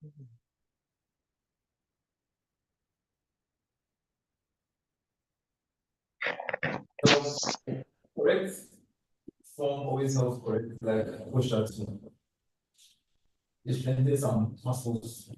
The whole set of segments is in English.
So correct form always helps correct like posture too. It strengthens some muscles.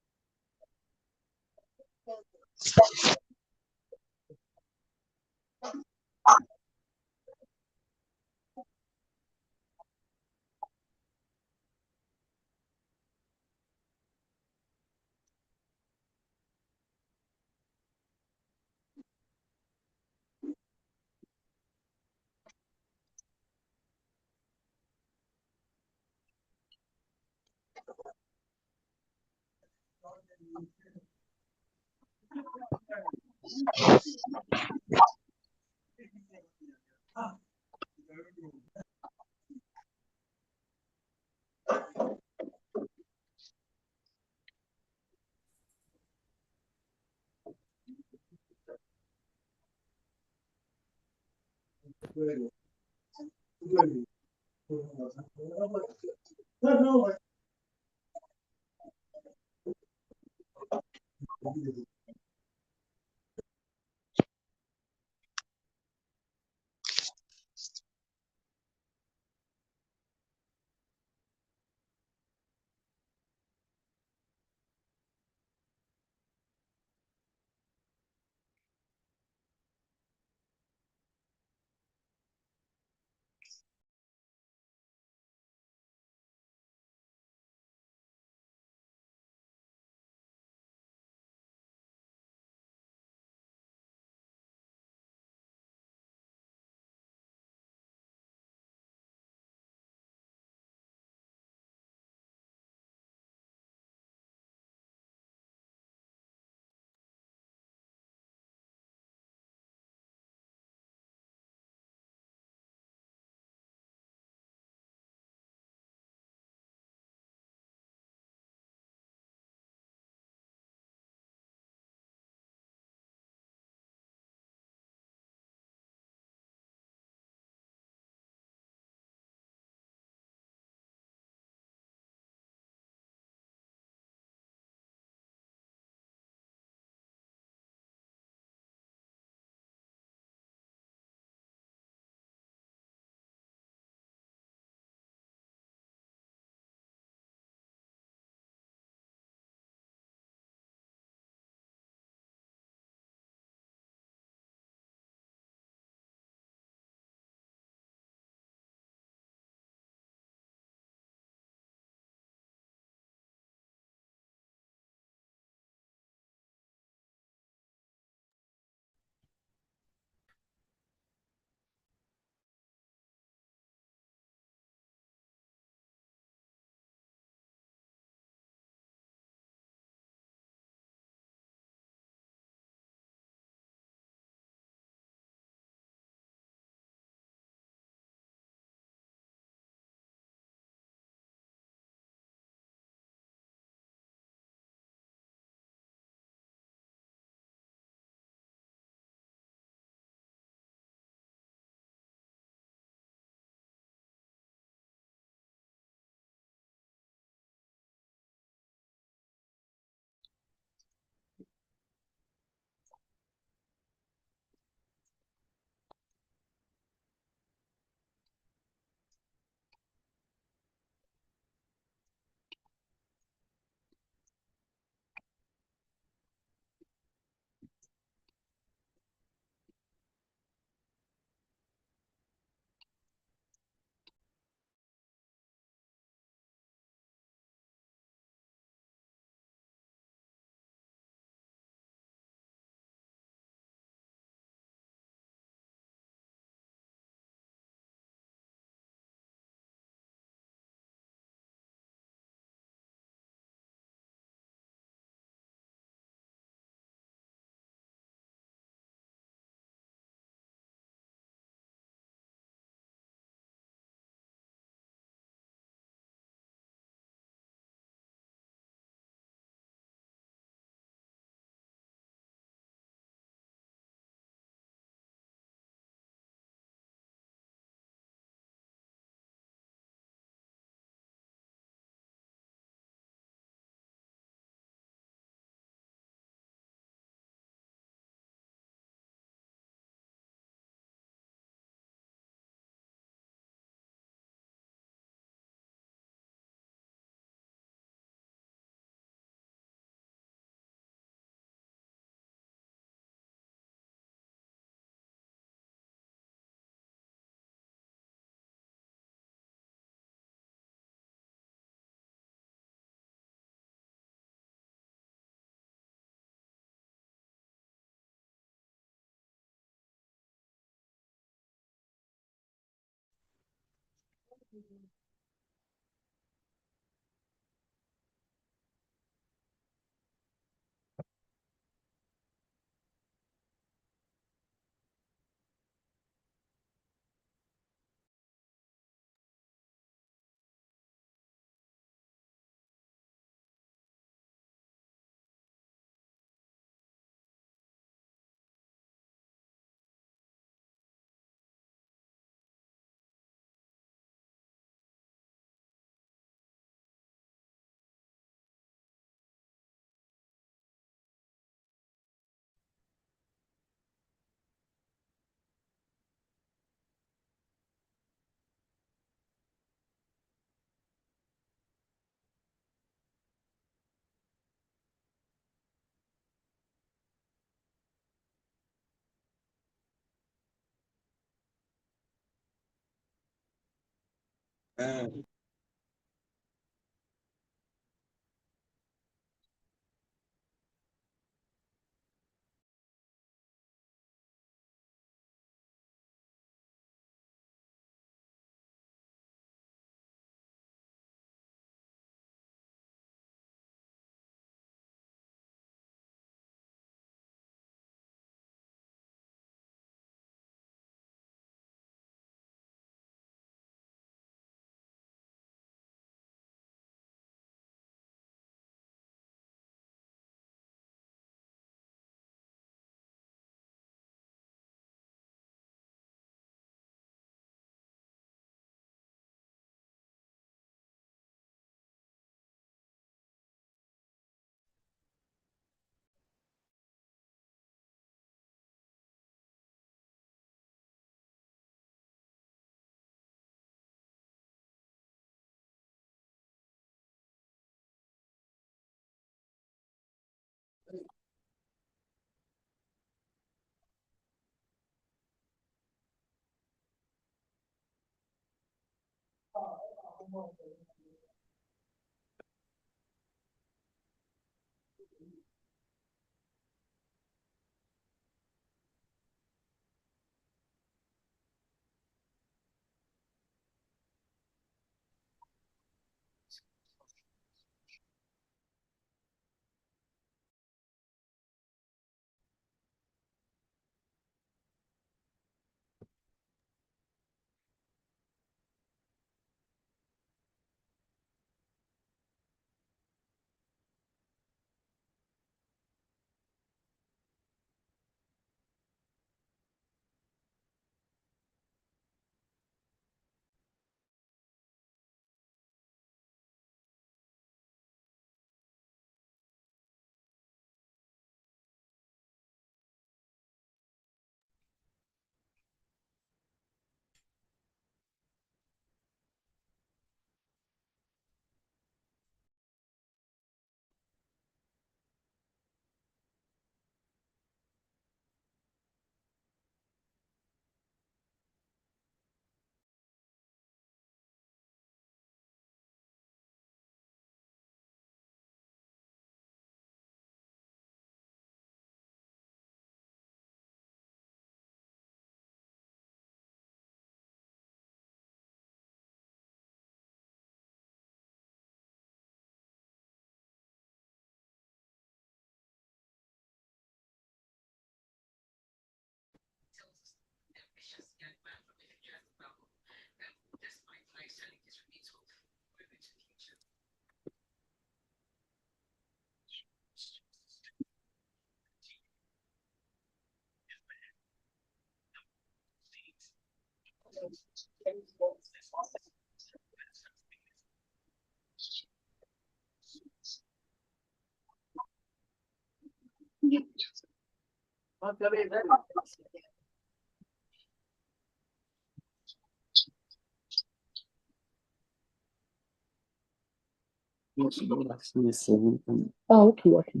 Oh, okay, okay.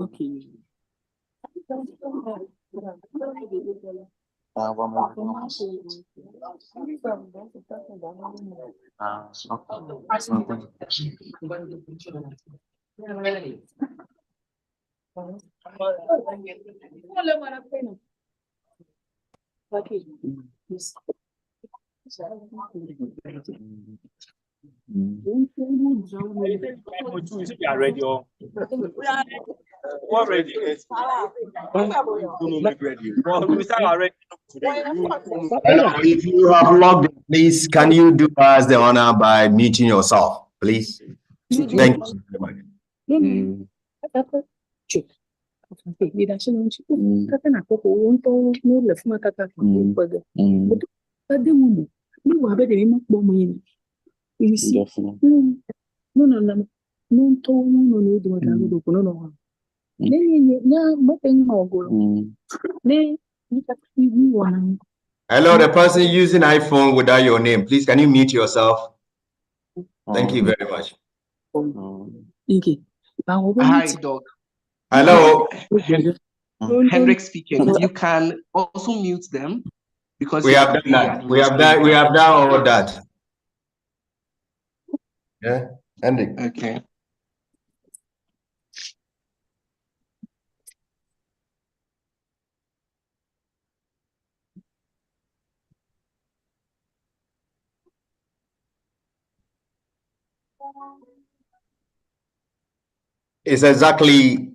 Okay. Okay. If you have logged in, please, can you do us the honor by muting yourself, please? Thank you very much. Hello, the person using iPhone without your name, please, can you mute yourself? Thank you very much. Hi, Doc. Hello. Hendrik speaking. You can also mute them because We have done that. We have done all that. Yeah, Hendrik. Okay. It's exactly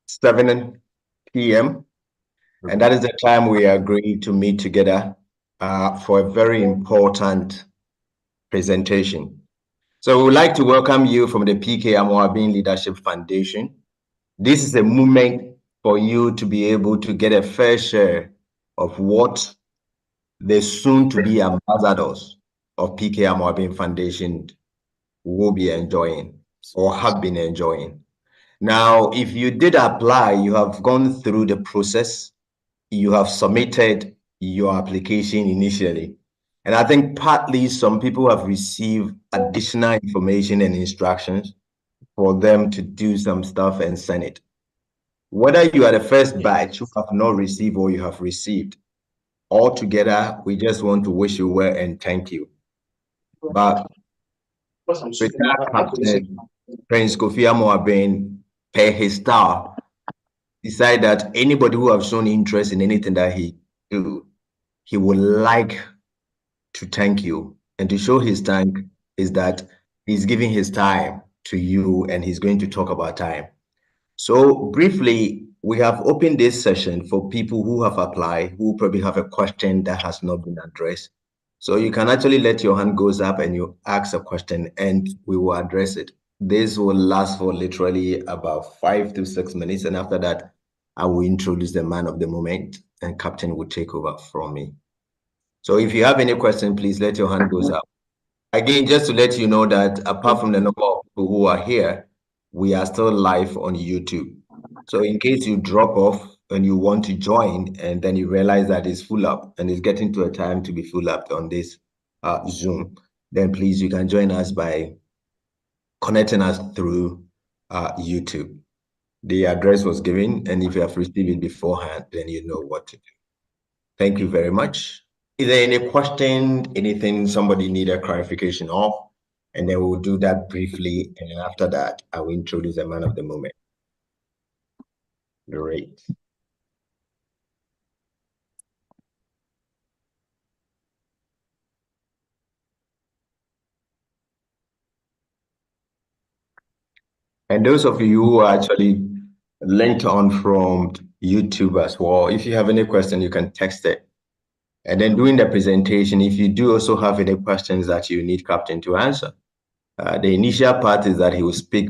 7 p.m. and that is the time we agreed to meet together for a very important presentation. So we would like to welcome you from the PK Amoabeng Leadership Foundation. This is a moment for you to be able to get a fair share of what the soon-to-be ambassadors of PK Amoabeng Foundation will be enjoying or have been enjoying. Now, if you did apply, you have gone through the process, you have submitted your application initially. And I think partly some people have received additional information and instructions for them to do some stuff and send it. Whether you are the first batch who have not received or you have received, altogether, we just want to wish you well and thank you. But retired Captain Prince Kofi Amoabeng, per his style, decide that anybody who have shown interest in anything that he do, he would like to thank you. And to show his thank is that he's giving his time to you and he's going to talk about time. So briefly, we have opened this session for people who have applied, who probably have a question that has not been addressed. So you can actually let your hand goes up and you ask a question and we will address it. This will last for literally about 5 to 6 minutes. And after that, I will introduce the man of the moment and Captain will take over from me. So if you have any question, please let your hand goes up. Again, just to let you know that apart from the number of people who are here, we are still live on YouTube. So in case you drop off and you want to join and then you realize that it's full up and it's getting to a time to be full up on this Zoom, then please, you can join us by connecting us through YouTube. The address was given, and if you have received it beforehand, then you know what to do. Thank you very much. Is there any question, anything somebody need a clarification of? And then we'll do that briefly. And then after that, I will introduce the man of the moment. Great. And those of you who are actually linked on from YouTube as well, if you have any question, you can text it. And then during the presentation, if you do also have any questions that you need Captain to answer, the initial part is that he will speak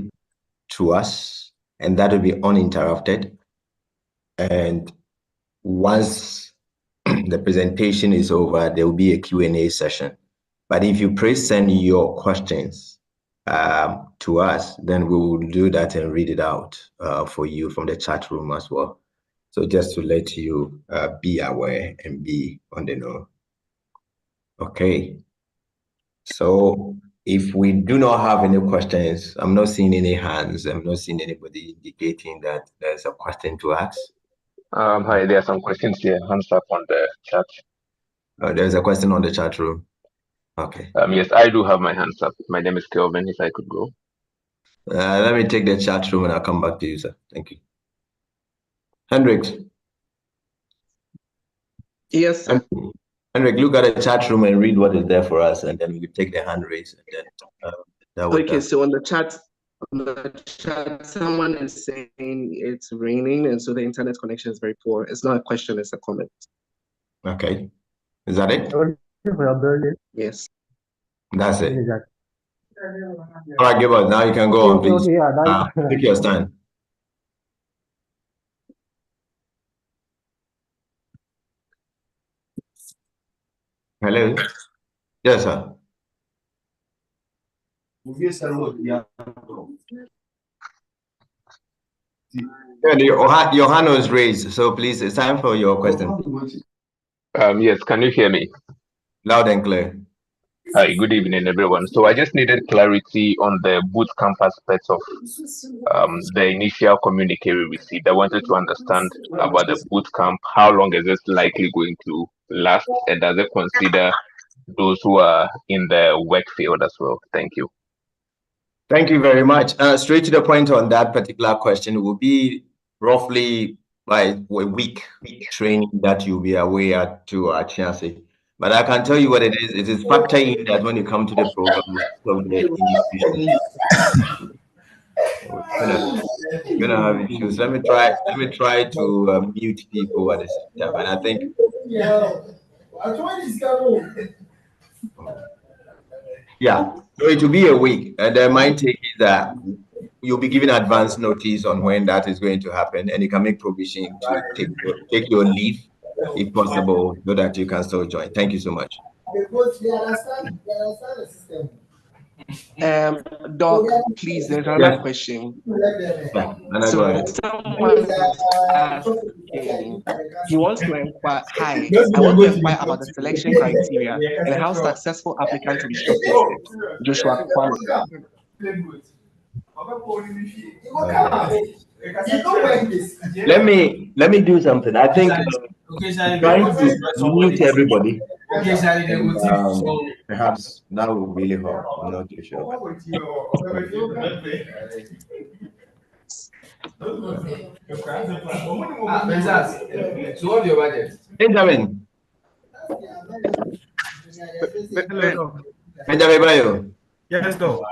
to us and that will be uninterrupted. And once the presentation is over, there will be a Q&A session. But if you press send your questions to us, then we will do that and read it out for you from the chat room as well. So just to let you be aware and be on the know. Okay. So if we do not have any questions, I'm not seeing any hands. I'm not seeing anybody indicating that there's a question to ask. Hi, there are some questions here. Hands up on the chat. There's a question on the chat room. Okay. Yes, I do have my hands up. My name is Kelvin, if I could go. Let me take the chat room and I'll come back to you, sir. Thank you. Hendrik. Yes, sir. Henrik, look at the chat room and read what is there for us, and then we take the hand raise. And then, okay, so on the chat, someone is saying it's raining, and so the internet connection is very poor. It's not a question; it's a comment. Okay, is that it? Yes. That's it. All right, Gilbert, now you can go on, please. Take your stand. Hello? Yes, sir. Yeah, your hand was raised, so please, it's time for your question. Yes, can you hear me? Loud and clear. Hi, good evening, everyone. So I just needed clarity on the bootcamp aspects of the initial communique we received. I wanted to understand about the bootcamp. How long is this likely going to last? And does it consider those who are in the work field as well? Thank you. Thank you very much. Straight to the point on that particular question, it will be roughly like a week training that you'll be away at to Chiase. But I can tell you what it is. It is factoring in that when you come to the program, you're gonna have issues. Let me try to mute people at the same time. And I think yeah, so it will be a week, and my take is that you'll be given advance notice on when that is going to happen, and you can make provision to take your leave if possible, so that you can still join. Thank you so much. Doc, please, there's another question. Yeah, so someone is asking, he wants to inquire, hi, I want to inquire about the selection criteria and how successful applicants will be shortlisted. Joshua Kwame. Let me do something. I think trying to mute everybody. Perhaps that will really help. I'm not too sure. So what's your budget? Benjamin. Benjamin Bayo. Yes, no.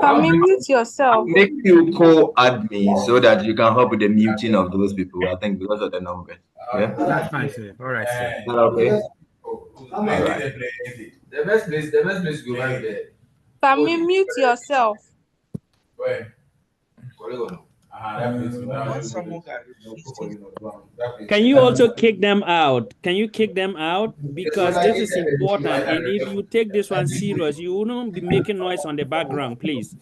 Can you mute yourself? Make you co-admin so that you can help with the muting of those people. I think because of the numbers. Yeah. That's fine, sir. All right, sir. Is that okay? All right. The best place go right there. Can you mute yourself? Where? Can you also kick them out? Can you kick them out? Because this is important. And if you take this one serious, you won't be making noise on the background, please.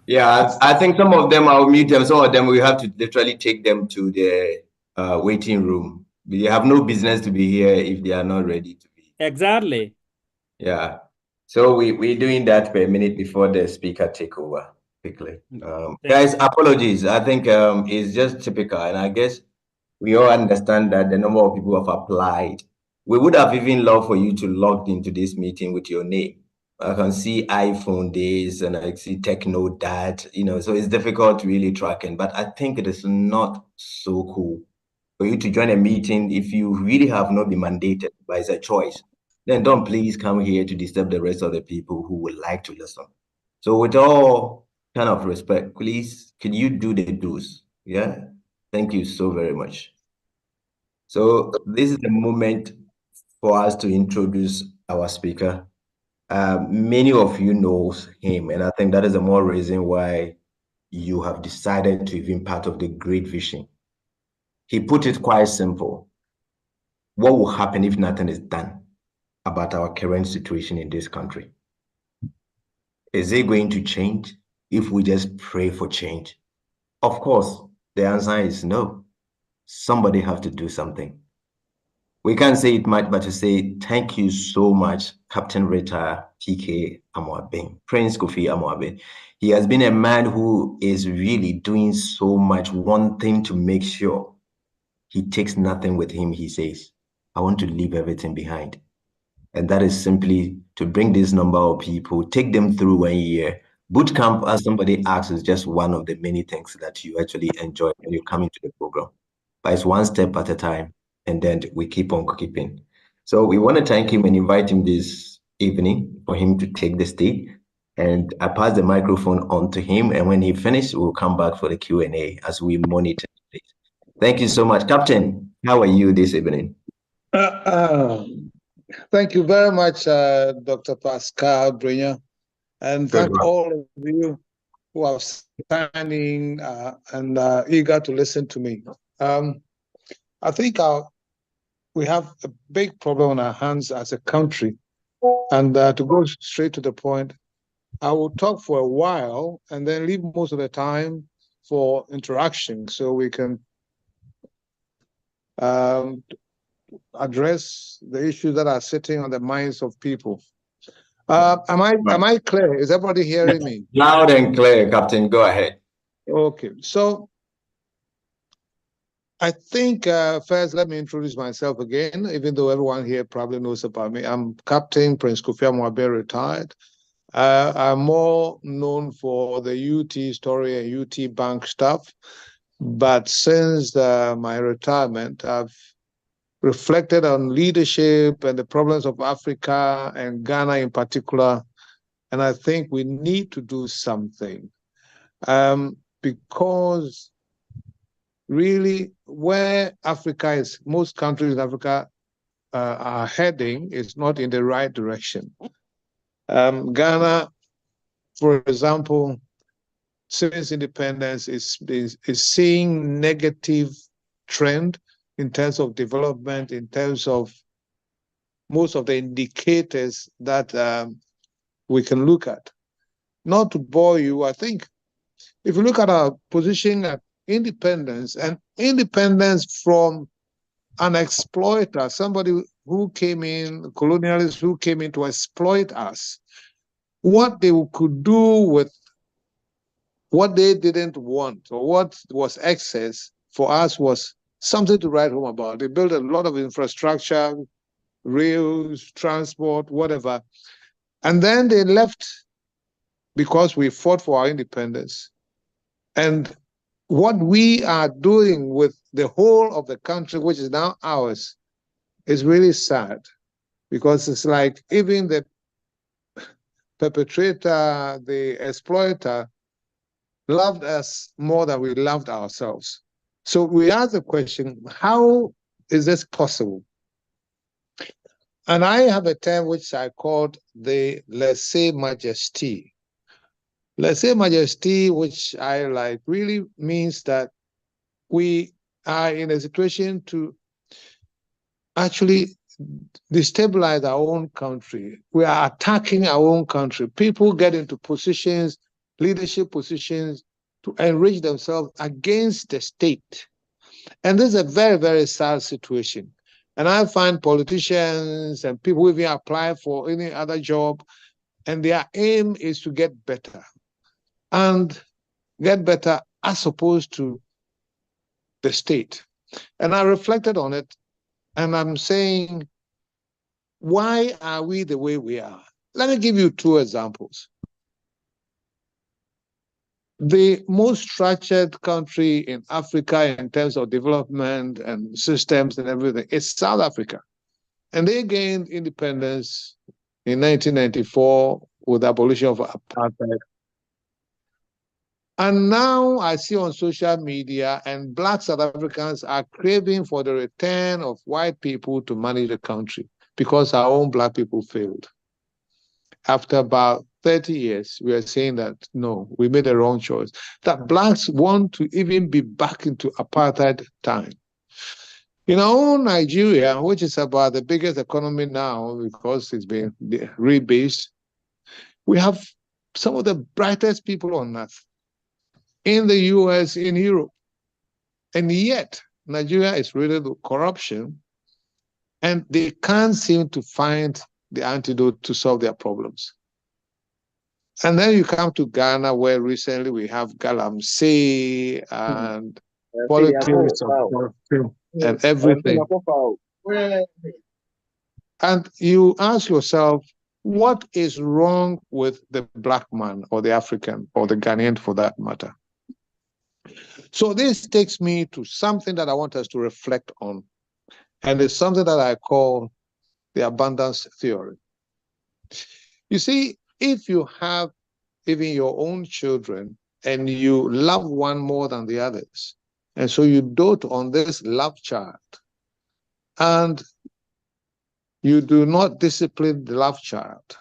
Yeah, I think some of them I'll mute them. Some of them we have to literally take them to the waiting room. They have no business to be here if they are not ready to be. Exactly. Yeah. So we're doing that per minute before the speaker take over. Quickly. Guys, apologies. I think it's just typical, and I guess we all understand that the number of people have applied. We would have even loved for you to log into this meeting with your name. I can see iPhone days and I see Techno Dad, so it's difficult really tracking, but I think it is not so cool for you to join a meeting if you really have not been mandated, but it's a choice. Then don't please come here to disturb the rest of the people who would like to listen. So with all kind of respect, please, can you do the do's? Yeah, thank you so very much. So this is the moment for us to introduce our speaker. Many of you know him, and I think that is the more reason why you have decided to be part of the Great Vision. He put it quite simple. What will happen if nothing is done about our current situation in this country? Is it going to change if we just pray for change? Of course, the answer is no. Somebody has to do something. We can't say it much, but to say thank you so much, Captain Rita PK Amoabeng, Prince Kofi Amoabeng. He has been a man who is really doing so much, one thing to make sure he takes nothing with him. He says, I want to leave everything behind. And that is simply to bring this number of people, take them through 1 year. Bootcamp, as somebody asked, is just one of the many things that you actually enjoy when you come into the program. But it's one step at a time, and then we keep on keeping. So we want to thank him and invite him this evening for him to take the stage. And I pass the microphone on to him. And when he finishes, we'll come back for the Q&A as we monitor this. Thank you so much. Captain, how are you this evening? Thank you very much, Dr. Pascal Brinya. And thank all of you who are standing and eager to listen to me. I think we have a big problem on our hands as a country. And to go straight to the point, I will talk for a while and then leave most of the time for interaction so we can address the issues that are sitting on the minds of people. Am I clear? Is everybody hearing me? Loud and clear, Captain. Go ahead. Okay. So I think first let me introduce myself again, even though everyone here probably knows about me. I'm Captain Prince Kofi Amoabeng, retired. I'm more known for the UT story and UT bank stuff. But since my retirement, I've reflected on leadership and the problems of Africa and Ghana in particular. And I think we need to do something because really where Africa is, most countries in Africa are heading is not in the right direction. Ghana, for example, since independence is seeing negative trend in terms of development, in terms of most of the indicators that we can look at. Not to bore you, I think if you look at our position at independence and independence from an exploiter, somebody who came in, colonialists who came in to exploit us, what they could do with what they didn't want or what was excess for us was something to write home about. They built a lot of infrastructure, rails, transport, whatever. And then they left because we fought for our independence. And what we are doing with the whole of the country, which is now ours, is really sad because it's like even the perpetrator, the exploiter, loved us more than we loved ourselves. So we ask the question, how is this possible? And I have a term which I called the lèse-majesté. Lèse-majesté, which I like, really means that we are in a situation to actually destabilize our own country. We are attacking our own country. People get into positions, leadership positions, to enrich themselves against the state. And this is a very, very sad situation. And I find politicians and people who even apply for any other job, and their aim is to get better. And get better as opposed to the state. And I reflected on it, and I'm saying, why are we the way we are? Let me give you two examples. The most structured country in Africa in terms of development and systems and everything is South Africa. And they gained independence in 1994 with the abolition of apartheid. And now I see on social media, and Black South Africans are craving for the return of white people to manage the country because our own Black people failed. After about 30 years, we are saying that, no, we made the wrong choice. That Blacks want to even be back into apartheid time. In our own Nigeria, which is about the biggest economy now because it's been rebased, we have some of the brightest people on earth in the US, in Europe. And yet, Nigeria is riddled with corruption, and they can't seem to find the antidote to solve their problems. And then you come to Ghana, where recently we have galamsey and politics of corruption and everything. And you ask yourself, what is wrong with the Black man or the African or the Ghanaian for that matter? So this takes me to something that I want us to reflect on. And it's something that I call the abundance theory. You see, if you have even your own children and you love one more than the others, and so you dote on this love child, and you do not discipline the love child,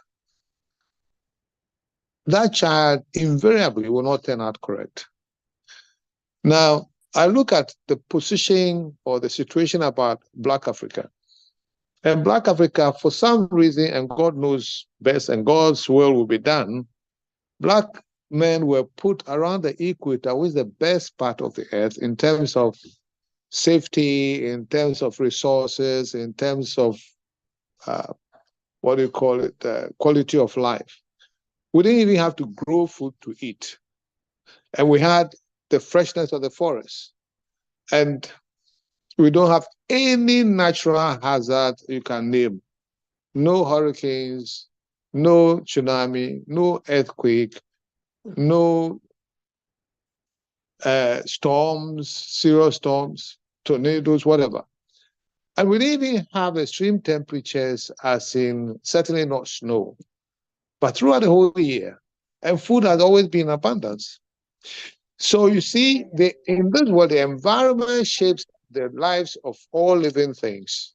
that child invariably will not turn out correct. Now, I look at the position or the situation about Black Africa. And Black Africa, for some reason, and God knows best, and God's will be done, Black men were put around the equator, which is the best part of the earth in terms of safety, in terms of resources, in terms of quality of life. We didn't even have to grow food to eat. And we had the freshness of the forest. And we don't have any natural hazard you can name. No hurricanes, no tsunami, no earthquake, no storms, serious storms, tornadoes, whatever. And we didn't even have extreme temperatures, as in certainly not snow, but throughout the whole year. And food has always been abundance. So you see, in this world, the environment shapes the lives of all living things.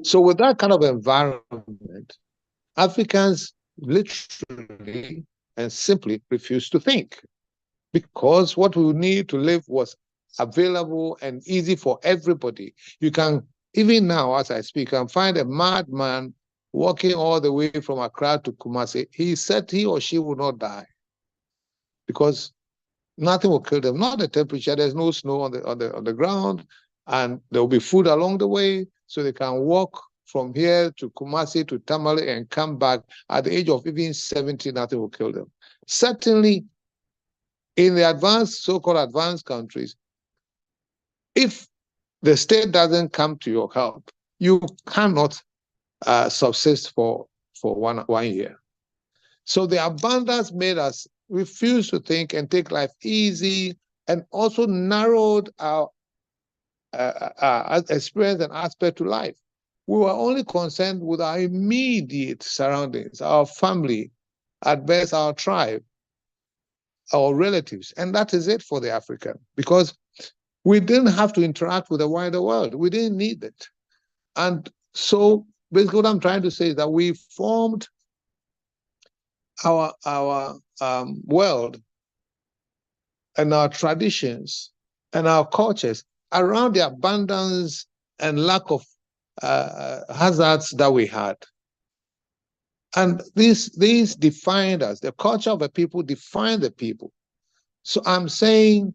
So with that kind of environment, Africans literally and simply refuse to think, because what we need to live was available and easy for everybody. You can, even now as I speak, can find a madman walking all the way from Accra to Kumasi. He said he or she will not die because nothing will kill them. Not the temperature. There's no snow on the ground, and there will be food along the way, so they can walk from here to Kumasi to Tamale and come back. At the age of even 70, nothing will kill them. Certainly, in the advanced, so-called advanced countries, if the state doesn't come to your help, you cannot subsist for 1 year. So the abundance made us refuse to think and take life easy, and also narrowed our experience and aspect to life. We were only concerned with our immediate surroundings, our family, at best our tribe, our relatives, and that is it for the African, because we didn't have to interact with the wider world. We didn't need it. And so basically what I'm trying to say is that we formed our world and our traditions and our cultures around the abundance and lack of hazards that we had. And these defined us. The culture of a people defined the people. So I'm saying,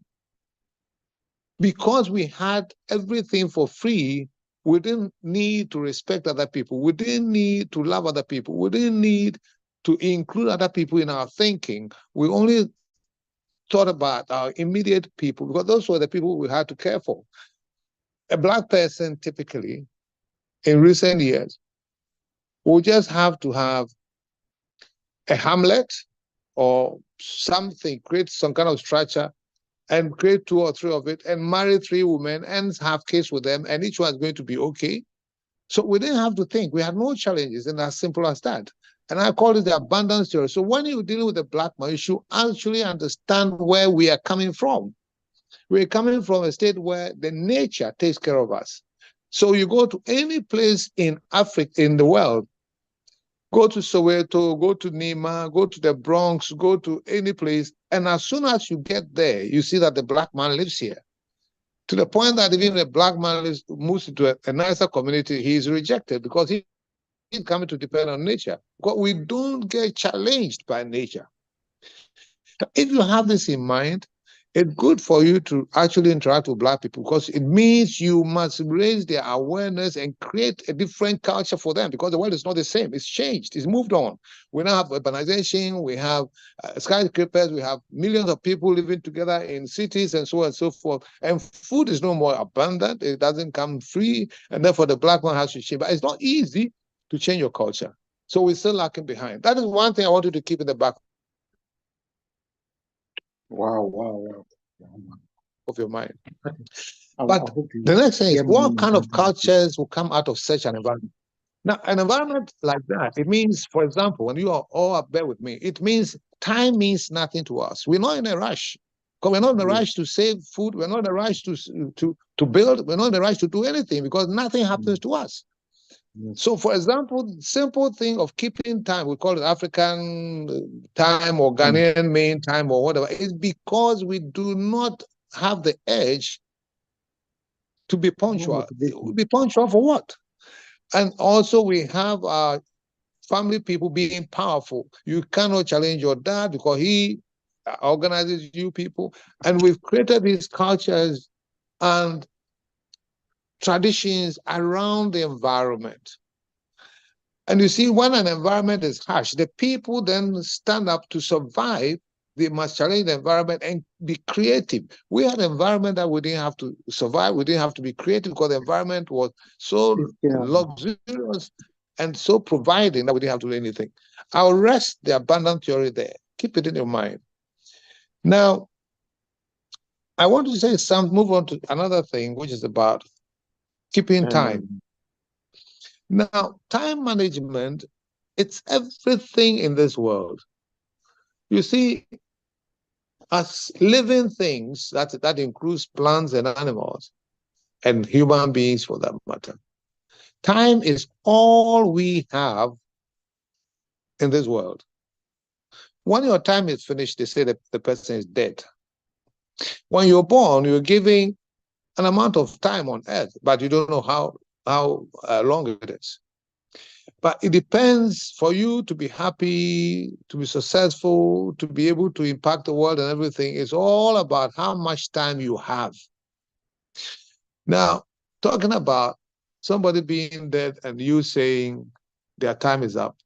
because we had everything for free, we didn't need to respect other people. We didn't need to love other people. We didn't need to include other people in our thinking. We only thought about our immediate people, because those were the people we had to care for. A Black person, typically, in recent years, will just have to have a hamlet or something, create some kind of structure, and create 2 or 3 of it, and marry 3 women and have kids with them, and each one is going to be okay. So we didn't have to think. We had no challenges, and as simple as that. And I call it the abundance theory. So when you're dealing with a Black man, you should actually understand where we are coming from. We're coming from a state where the nature takes care of us. So you go to any place in Africa, in the world, go to Soweto, go to Nima, go to the Bronx, go to any place, and as soon as you get there, you see that the Black man lives here. To the point that even the Black man moves into a nicer community, he is rejected because he's coming to depend on nature. Because we don't get challenged by nature. If you have this in mind, it's good for you to actually interact with Black people, because it means you must raise their awareness and create a different culture for them, because the world is not the same. It's changed. It's moved on. We now have urbanization. We have skyscrapers. We have millions of people living together in cities and so on and so forth. And food is no more abundant. It doesn't come free. And therefore, the Black man has to change. But it's not easy to change your culture. So we're still lacking behind. That is one thing I want you to keep in the back Wow. of your mind. But the next thing is, what kind of cultures will come out of such an environment? Now, an environment like that, it means, for example, when you are all up there with me, it means time means nothing to us. We're not in a rush. Because we're not in a rush to save food. We're not in a rush to build. We're not in a rush to do anything because nothing happens to us. So, for example, simple thing of keeping time, we call it African time or Ghanaian main time or whatever, is because we do not have the urge to be punctual. Be punctual for what? And also we have our family people being powerful. You cannot challenge your dad because he organizes you people. And we've created these cultures and traditions around the environment. And you see, when an environment is harsh, the people then stand up to survive. They must challenge the environment and be creative. We had an environment that we didn't have to survive. We didn't have to be creative because the environment was so luxurious and so providing that we didn't have to do anything. I'll rest the abundant theory there. Keep it in your mind. Now, I want to say move on to another thing, which is about keeping time. Now, time management, it's everything in this world. You see, as living things, that includes plants and animals, and human beings for that matter. Time is all we have in this world. When your time is finished, they say that the person is dead. When you're born, you're giving an amount of time on earth, but you don't know how long it is. But it depends for you to be happy, to be successful, to be able to impact the world and everything. It's all about how much time you have. Now, talking about somebody being dead and you saying their time is up,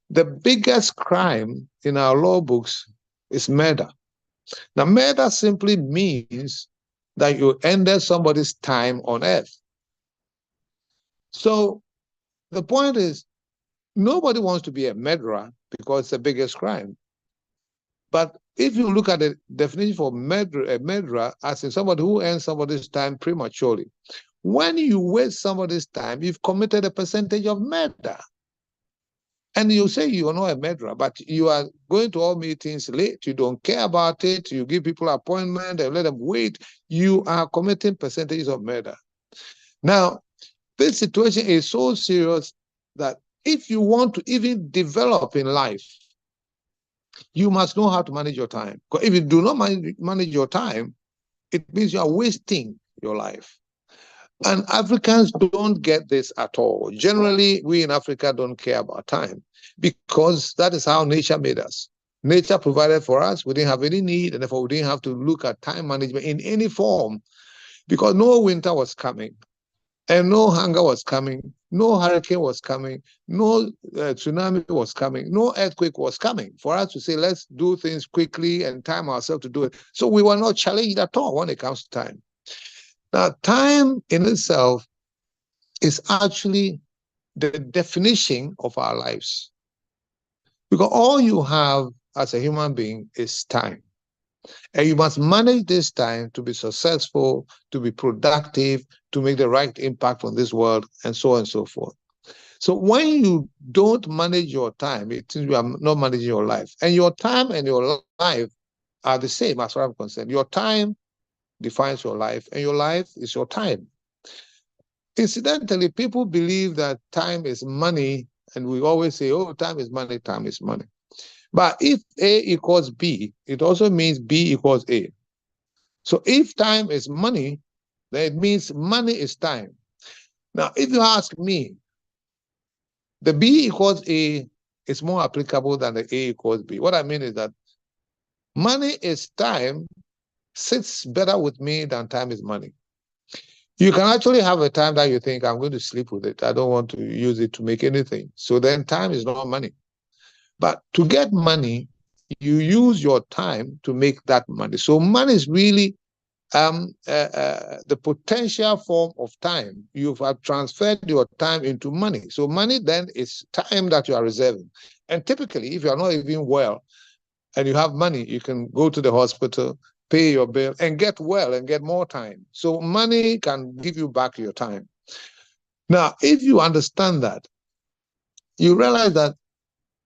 the biggest crime in our law books is murder. Now, murder simply means that you ended somebody's time on earth. So the point is, nobody wants to be a murderer because it's the biggest crime. But if you look at the definition for a murderer as in somebody who ends somebody's time prematurely, when you waste somebody's time, you've committed a percentage of murder. And you say you are not a murderer, but you are going to all meetings late, you don't care about it, you give people appointment and let them wait, you are committing percentages of murder. Now, this situation is so serious that if you want to even develop in life, you must know how to manage your time. Because if you do not manage your time, it means you are wasting your life. And Africans don't get this at all. Generally, we in Africa don't care about time because that is how nature made us. Nature provided for us. We didn't have any need, and therefore we didn't have to look at time management in any form because no winter was coming and no hunger was coming, no hurricane was coming, no tsunami was coming, no earthquake was coming for us to say, let's do things quickly and time ourselves to do it. So we were not challenged at all when it comes to time. Now, time in itself is actually the definition of our lives. Because all you have as a human being is time. And you must manage this time to be successful, to be productive, to make the right impact on this world, and so on and so forth. So when you don't manage your time, it means you are not managing your life. And your time and your life are the same as far as I'm concerned. Your time defines your life, and your life is your time. Incidentally, people believe that time is money, and we always say, oh, time is money, time is money. But if A equals B, it also means B equals A. So if time is money, then it means money is time. Now, if you ask me, the B equals A is more applicable than the A equals B. What I mean is that money is time sits better with me than time is money. You can actually have a time that you think, I'm going to sleep with it. I don't want to use it to make anything. So then time is not money. But to get money, you use your time to make that money. So money is really the potential form of time. You have transferred your time into money. So money then is time that you are reserving. And typically, if you are not even well and you have money, you can go to the hospital, pay your bill, and get well and get more time. So money can give you back your time. Now, if you understand that, you realize that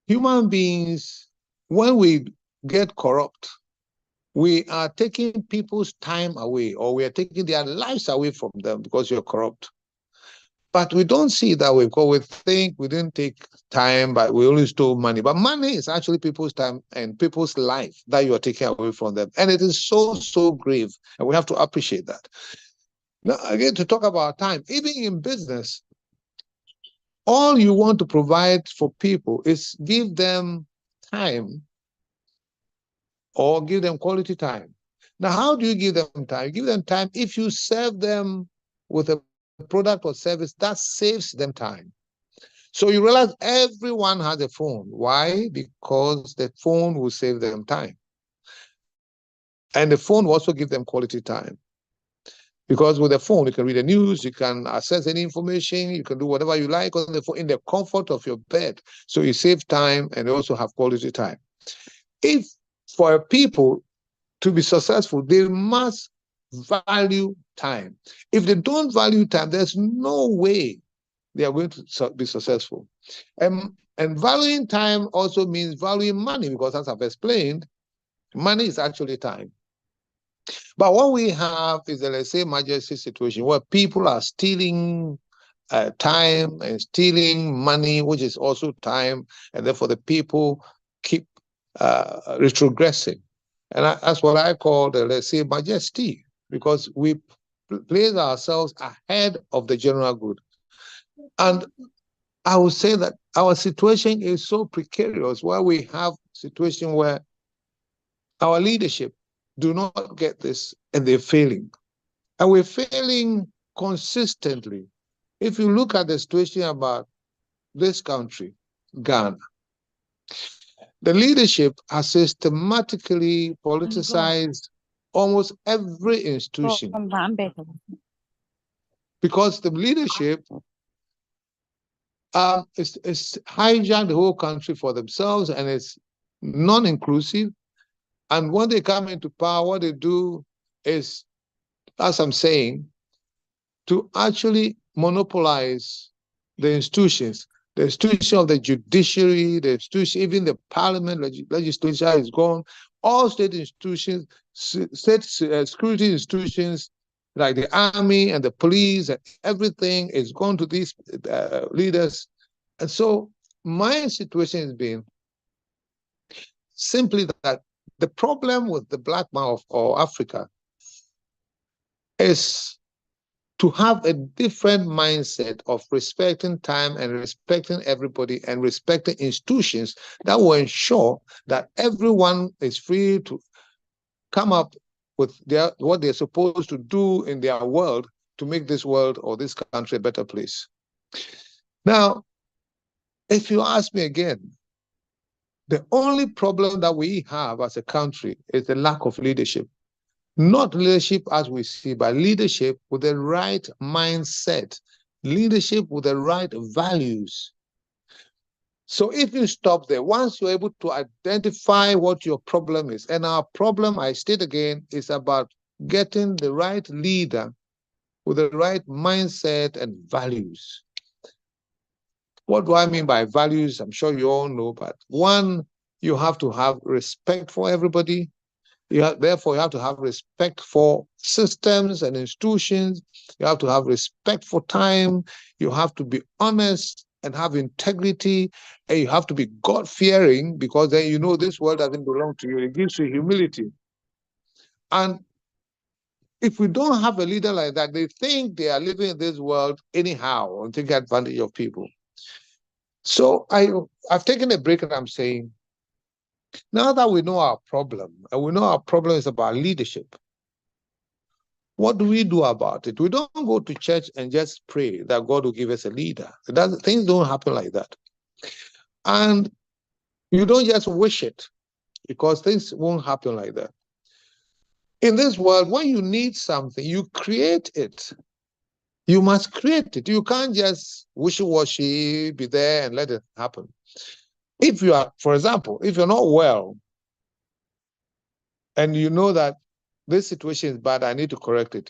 human beings, when we get corrupt, we are taking people's time away, or we are taking their lives away from them because you're corrupt. But we don't see it that way, because we think we didn't take time, but we only stole money. But money is actually people's time and people's life that you are taking away from them. And it is so, so grave. And we have to appreciate that. Now, again, to talk about time, even in business, all you want to provide for people is give them time, or give them quality time. Now, how do you give them time? You give them time if you serve them with a product or service that saves them time. So you realize everyone has a phone. Why? Because the phone will save them time. And the phone will also give them quality time. Because with the phone, you can read the news, you can access any information, you can do whatever you like on the phone in the comfort of your bed. So you save time and also have quality time. If for people to be successful, they must value time. If they don't value time, there's no way they are going to be successful. And valuing time also means valuing money, because as I've explained, money is actually time. But what we have is a, let's say, emergency situation where people are stealing time and stealing money, which is also time, and therefore the people keep retrogressing. And that's what I call the, let's say, majesty, because we place ourselves ahead of the general good. And I would say that our situation is so precarious, where we have a situation where our leadership do not get this and they're failing. And we're failing consistently. If you look at the situation about this country, Ghana, the leadership has systematically politicized almost every institution, because the leadership is hijacked the whole country for themselves, and it's non-inclusive. And when they come into power, what they do is, as I'm saying, to actually monopolize the institutions of the judiciary, the institution, even the parliament, legislature is gone. All state institutions, state security institutions, like the army and the police, and everything is gone to these leaders. And so my situation has been simply that the problem with the black man of Africa is to have a different mindset of respecting time and respecting everybody and respecting institutions that will ensure that everyone is free to come up with what they're supposed to do in their world to make this world or this country a better place. Now, if you ask me again, the only problem that we have as a country is the lack of leadership. Not leadership as we see, but leadership with the right mindset, leadership with the right values. So if you stop there, once you're able to identify what your problem is, and our problem, I state again, is about getting the right leader with the right mindset and values. What do I mean by values? I'm sure you all know, but one, you have to have respect for everybody. Therefore, you have to have respect for systems and institutions. You have to have respect for time. You have to be honest and have integrity. And you have to be God-fearing, because then you know this world doesn't belong to you. It gives you humility. And if we don't have a leader like that, they think they are living in this world anyhow and take advantage of people. So I've taken a break, and I'm saying, now that we know our problem, and we know our problem is about leadership, what do we do about it? We don't go to church and just pray that God will give us a leader. Things don't happen like that. And you don't just wish it, because things won't happen like that. In this world, when you need something, you create it. You must create it. You can't just wishy-washy, be there and let it happen. If you are, for example, if you're not well, and you know that this situation is bad, I need to correct it,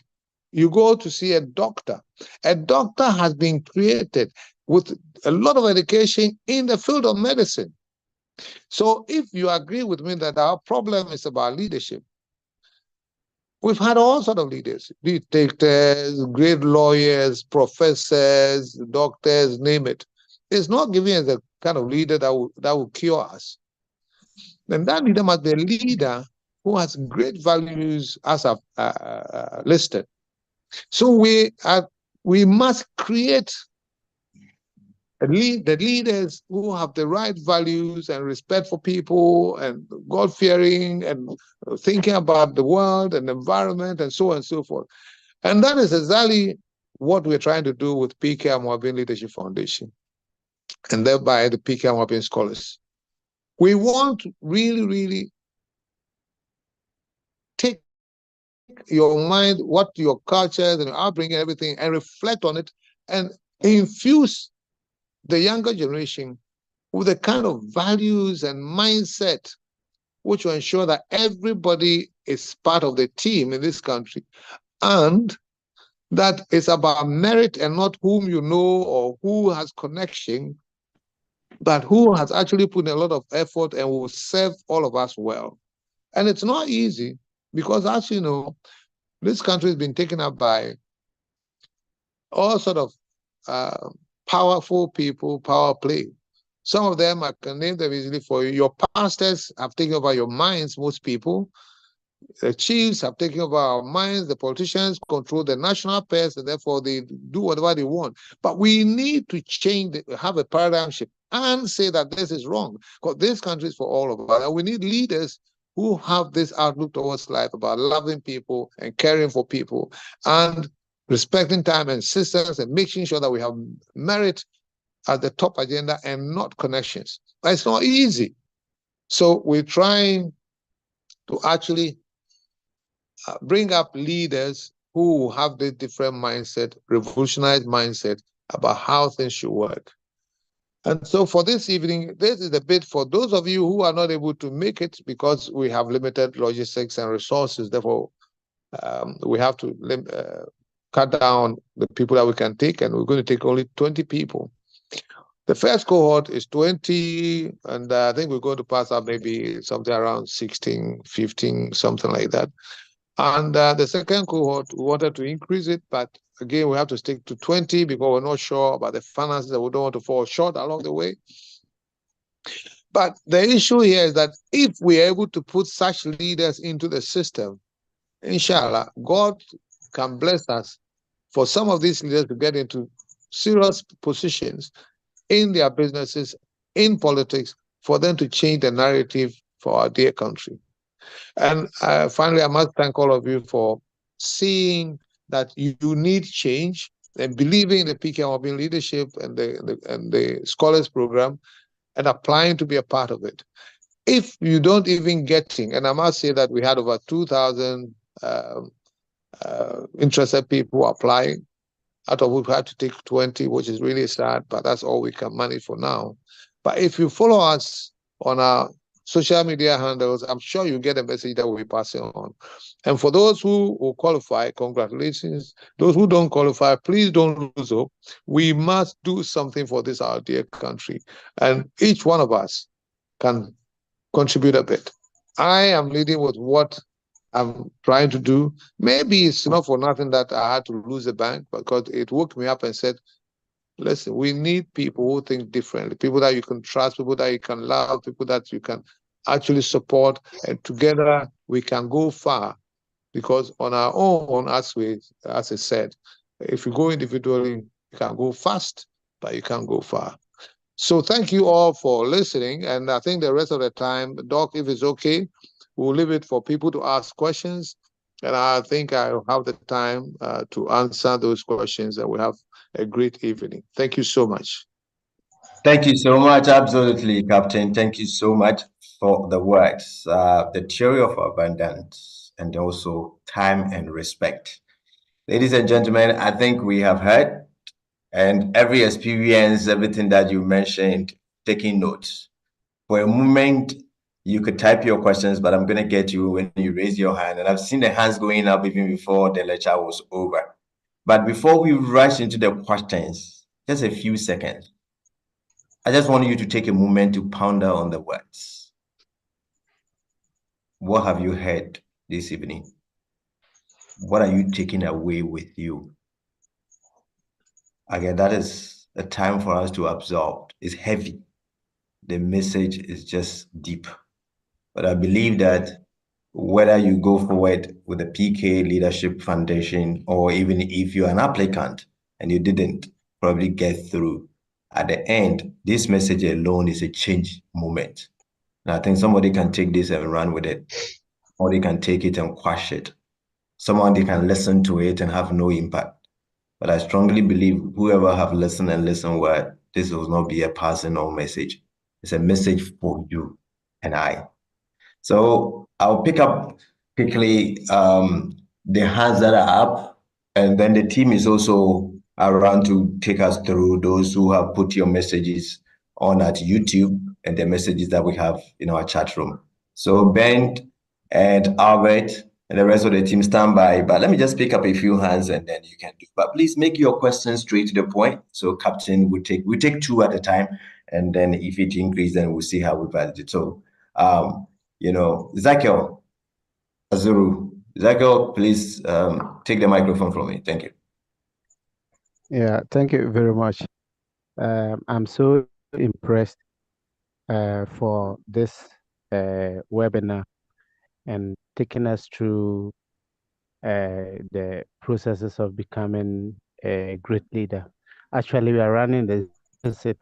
You go to see a doctor. A doctor has been created with a lot of education in the field of medicine. So if you agree with me that our problem is about leadership, we've had all sorts of leaders, dictators, great lawyers, professors, doctors, name it. It's not giving us the kind of leader that will cure us. And that leader must be a leader who has great values as I've listed. So we must create the leaders who have the right values and respect for people and God-fearing and thinking about the world and the environment and so on and so forth. And that is exactly what we're trying to do with PK Amoabeng Leadership Foundation and thereby the PK Amoabeng Scholars. We want to really, really take your mind, what your cultures and upbringing, everything, and reflect on it and infuse the younger generation with the kind of values and mindset which will ensure that everybody is part of the team in this country, and that it's about merit and not whom you know or who has connection, but who has actually put in a lot of effort and will serve all of us well. And it's not easy because, as you know, this country has been taken up by all sort of powerful people, power play. Some of them, I can name them easily for you. Your pastors have taken over your minds, most people. The chiefs have taken over our minds. The politicians control the national affairs, and therefore they do whatever they want. But we need to change, have a paradigm shift and say that this is wrong. Because this country is for all of us. And we need leaders who have this outlook towards life about loving people and caring for people and respecting time and systems and making sure that we have merit at the top agenda and not connections. It's not easy. So we're trying to actually bring up leaders who have this different mindset, revolutionized mindset about how things should work. And so for this evening, this is a bit for those of you who are not able to make it because we have limited logistics and resources. Therefore, we have to cut down the people that we can take, and we're going to take only 20 people. The first cohort is 20, and I think we're going to pass up maybe something around 16, 15, something like that. And the second cohort, we wanted to increase it, but again, we have to stick to 20 because we're not sure about the finances, and we don't want to fall short along the way. But the issue here is that if we are able to put such leaders into the system, inshallah, God can bless us for some of these leaders to get into serious positions in their businesses, in politics, for them to change the narrative for our dear country. And finally, I must thank all of you for seeing that you need change and believing in the PK Amoabeng leadership and the Scholars Program and applying to be a part of it. If you don't even getting, and I must say that we had over 2,000 interested people applying, out of which we had to take 20, which is really sad, but that's all we can manage for now. But if you follow us on our social media handles, I'm sure you get a message that we'll be passing on. And for those who will qualify, congratulations. Those who don't qualify, please don't lose hope. We must do something for this, our dear country. And each one of us can contribute a bit. I am leading with what I'm trying to do. Maybe it's not for nothing that I had to lose the bank, because it woke me up and said, listen, we need people who think differently, people that you can trust, people that you can love, people that you can actually support, and together we can go far. Because on our own, as I said, if you go individually, you can go fast, but you can't go far. So thank you all for listening, and I think the rest of the time, Doc, if it's okay, we'll leave it for people to ask questions, and I think I'll have the time to answer those questions, and we'll have a great evening. Thank you so much. Thank you so much. Absolutely, Captain. Thank you so much for the words, the theory of abundance, and also time and respect. Ladies and gentlemen, I think we have heard, and every experience, everything that you mentioned, taking notes. For a moment, you could type your questions, but I'm going to get you when you raise your hand. And I've seen the hands going up even before the lecture was over. But before we rush into the questions, just a few seconds. I just want you to take a moment to ponder on the words. What have you heard this evening? What are you taking away with you? Again, that is a time for us to absorb. It's heavy. The message is just deep. But I believe that whether you go forward with the PK Leadership Foundation, or even if you're an applicant and you didn't probably get through, at the end, this message alone is a change moment. And I think somebody can take this and run with it, or they can take it and quash it. Someone, they can listen to it and have no impact. But I strongly believe whoever have listened and listened well, this will not be a passing on message. It's a message for you and I. So I'll pick up quickly the hands that are up, and then the team is also around to take us through those who have put your messages on at YouTube and the messages that we have in our chat room. So Ben and Albert and the rest of the team stand by, but let me just pick up a few hands and then you can do. But please make your questions straight to the point. So Captain we take two at a time, and then if it increases, then we'll see how we validate it. So Ezekiel Azuru. Ezekiel, please take the microphone from me. Thank you. Yeah, thank you very much. I'm so impressed for this webinar and taking us through the processes of becoming a great leader. Actually, we are running the deficit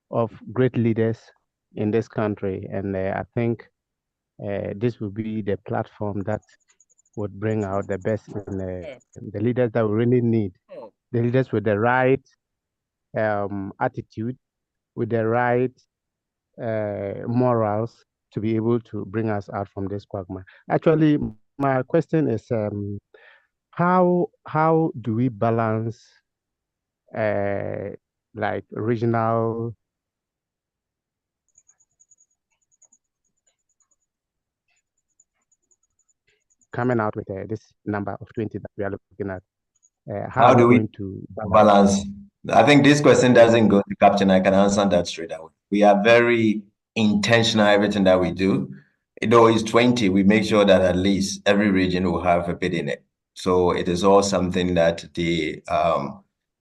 of great leaders in this country, and I think this will be the platform that would bring out the best in the leaders that we really need. The leaders with the right attitude, with the right morals to be able to bring us out from this quagmire. Actually, my question is, how do we balance like regional coming out with this number of 20 that we are looking at? How do we going to balance? I think this question doesn't go to Captain. I can answer that straight away. We are very intentional everything that we do. Though it's 20, we make sure that at least every region will have a bit in it. So it is all something that the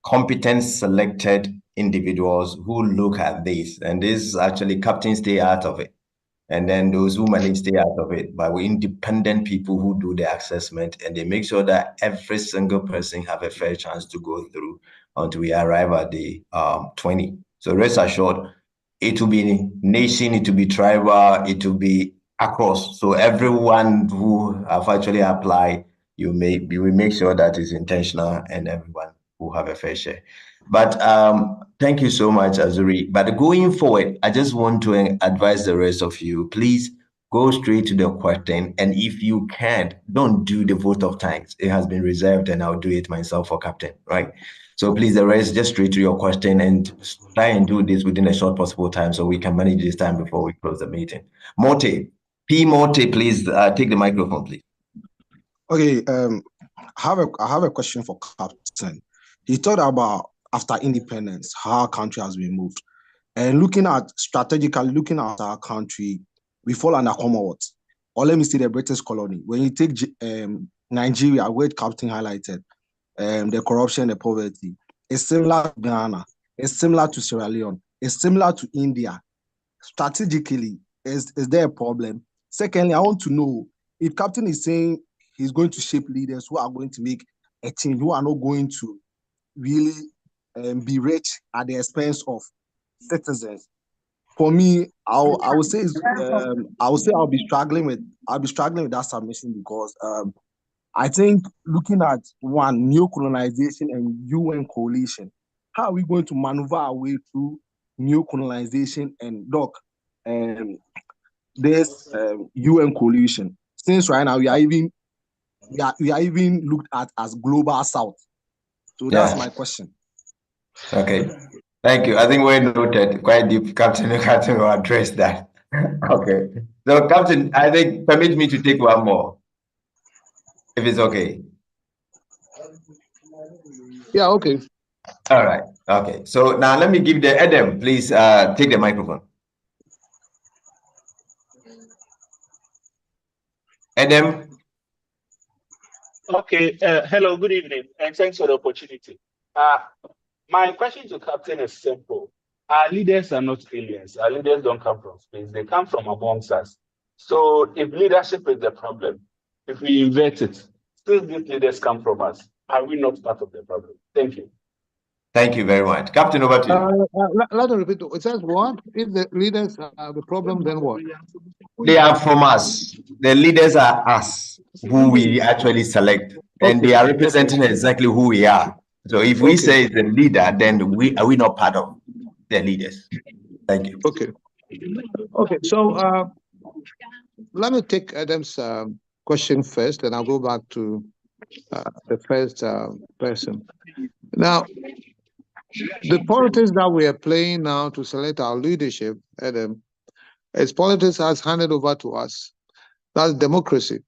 competent selected individuals who look at this, and this actually captains stay out of it. And then those who manage stay out of it. But we're independent people who do the assessment, and they make sure that every single person have a fair chance to go through until we arrive at the 20. So rest assured, it will be nation, it will be tribal, it will be across. So everyone who have actually applied, we make sure that it's intentional and everyone will have a fair share. But thank you so much, Azuri. But going forward, I just want to advise the rest of you, please go straight to the question. And if you can't, don't do the vote of thanks. It has been reserved and I'll do it myself for Captain, right? So please, the rest, just straight to your question and try and do this within a short possible time so we can manage this time before we close the meeting. Morte, please take the microphone, please. Okay, I have a question for Captain. He talked about after independence, how our country has been moved. And strategically looking at our country, we fall under Commonwealth, or let me say the British colony. When you take Nigeria, where Captain highlighted, the corruption, the poverty, it's similar to Ghana, it's similar to Sierra Leone, it's similar to India. Strategically, is there a problem? Secondly, I want to know if Captain is saying he's going to shape leaders who are going to make a change, who are not going to really be rich at the expense of citizens. For me, I would say I'll be struggling with that submission because I think looking at one, neo-colonization and UN coalition, how are we going to maneuver our way through neo-colonization and this UN coalition? Since right now we are even looked at as global South. So that's my question. Okay, thank you. I think we're noted quite deep. Captain will address that. Okay. So, Captain, I think permit me to take one more, if it's okay. Yeah, okay. All right. Okay. So now let me give the Adam, please take the microphone. Adam. Okay. Hello, good evening, and thanks for the opportunity. My question to Captain is simple. Our leaders are not aliens. Our leaders don't come from space. They come from amongst us. So if leadership is the problem, if we invert it, still these leaders come from us. Are we not part of the problem? Thank you. Thank you very much. Captain, over to you. Let me repeat. It says what? If the leaders are the problem, then what? They are from us. The leaders are us, who we actually select, and they are representing exactly who we are. So if we say the leader, then are we not part of the leaders? Thank you. Okay. Okay. So let me take Adam's question first, and I'll go back to the first person. Now, the politics that we are playing now to select our leadership, Adam, is politics has handed over to us. That's democracy.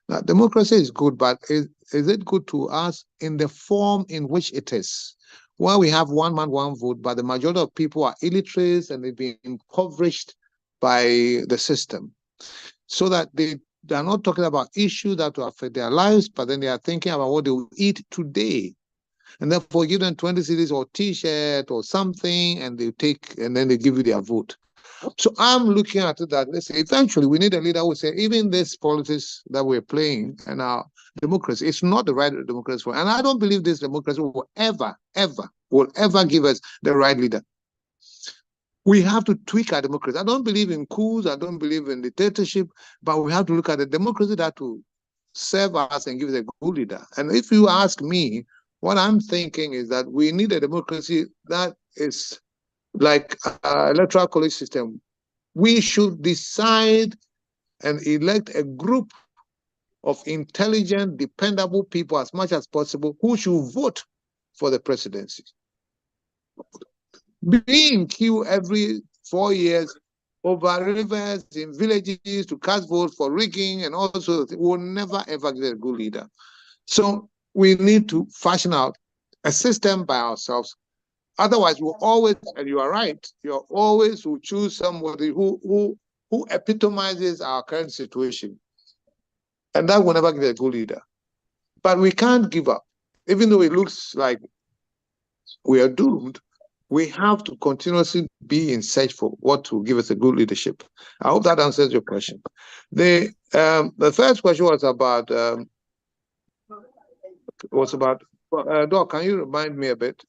Now, democracy is good, but is it good to us in the form in which it is? Where we have one man, one vote, but the majority of people are illiterate and they've been impoverished by the system. So that they are not talking about issues that will affect their lives, but then they are thinking about what they will eat today. And therefore give them 20 cedis or t-shirt or something, and then they give you their vote. So I'm looking at it that, let's say, eventually we need a leader who will say, even this politics that we're playing and our democracy, it's not the right democracy. And I don't believe this democracy will ever give us the right leader. We have to tweak our democracy. I don't believe in coups. I don't believe in dictatorship, but we have to look at the democracy that will serve us and give us a good leader. And if you ask me, what I'm thinking is that we need a democracy that is like electoral college system. We should decide and elect a group of intelligent, dependable people as much as possible who should vote for the presidency. Being in queue every 4 years over rivers in villages to cast votes for rigging and all sorts will never ever get a good leader. So we need to fashion out a system by ourselves. Otherwise, we'll always, and you are right, you always will choose somebody who epitomizes our current situation. And that will never get a good leader. But we can't give up. Even though it looks like we are doomed, we have to continuously be in search for what will give us a good leadership. I hope that answers your question. The first question was about Doc, can you remind me a bit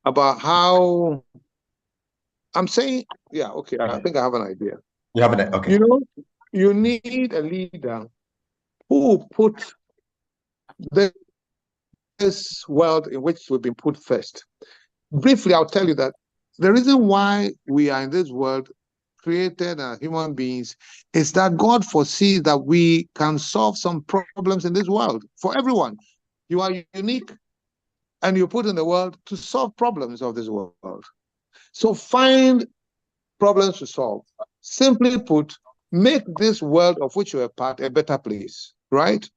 about how I'm saying? Yeah, okay. I think I have an idea. You have an okay. You know, you need a leader who put this world in which we've been put first. Briefly, I'll tell you that the reason why we are in this world, created as human beings, is that God foresees that we can solve some problems in this world for everyone. You are unique and you're put in the world to solve problems of this world. So find problems to solve. Simply put, make this world of which you're a part a better place, right?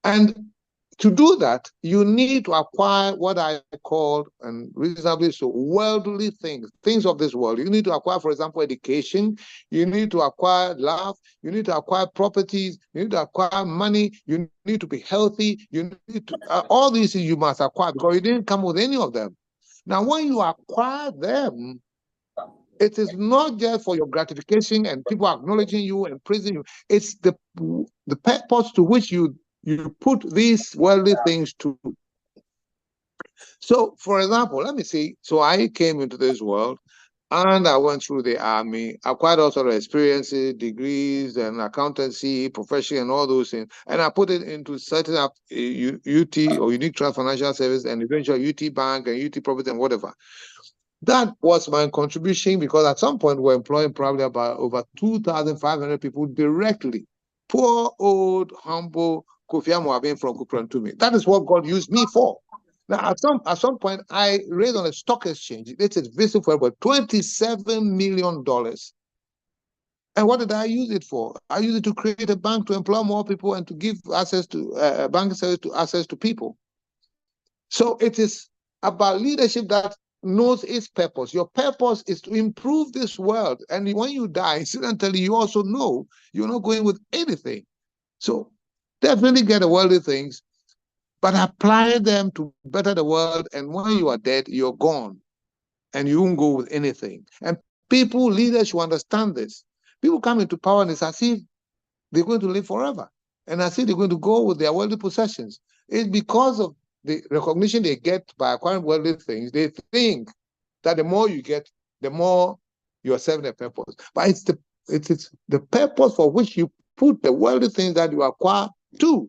And to do that, you need to acquire what I call, and reasonably so, worldly things, things of this world. You need to acquire, for example, education. You need to acquire love. You need to acquire properties. You need to acquire money. You need to be healthy. You need to, all these things you must acquire because you didn't come with any of them. Now, when you acquire them, it is not just for your gratification and people acknowledging you and praising you. It's the purpose to which you put these worldly things to. So, for example, let me see. So I came into this world and I went through the army, acquired all sort of experiences, degrees and accountancy, profession and all those things. And I put it into setting up UT or Unique Trust Financial Service and eventually UT Bank and UT Profit and whatever. That was my contribution because at some point we're employing probably about over 2,500 people directly. Poor, old, humble Kofi Amoabeng from Kuprantumi. That is what God used me for. Now, at some point, I raised on a stock exchange. It is visible for about $27 million. And what did I use it for? I used it to create a bank to employ more people and to give access to bank service to access to people. So it is about leadership that knows its purpose. Your purpose is to improve this world. And when you die, incidentally, you also know you're not going with anything. So definitely get the worldly things, but apply them to better the world. And when you are dead, you're gone and you won't go with anything. And people, leaders should understand this. People come into power and it's as if they're going to live forever. And as if they're going to go with their worldly possessions. It's because of the recognition they get by acquiring worldly things. They think that the more you get, the more you are serving a purpose. But it's the purpose for which you put the worldly things that you acquire to,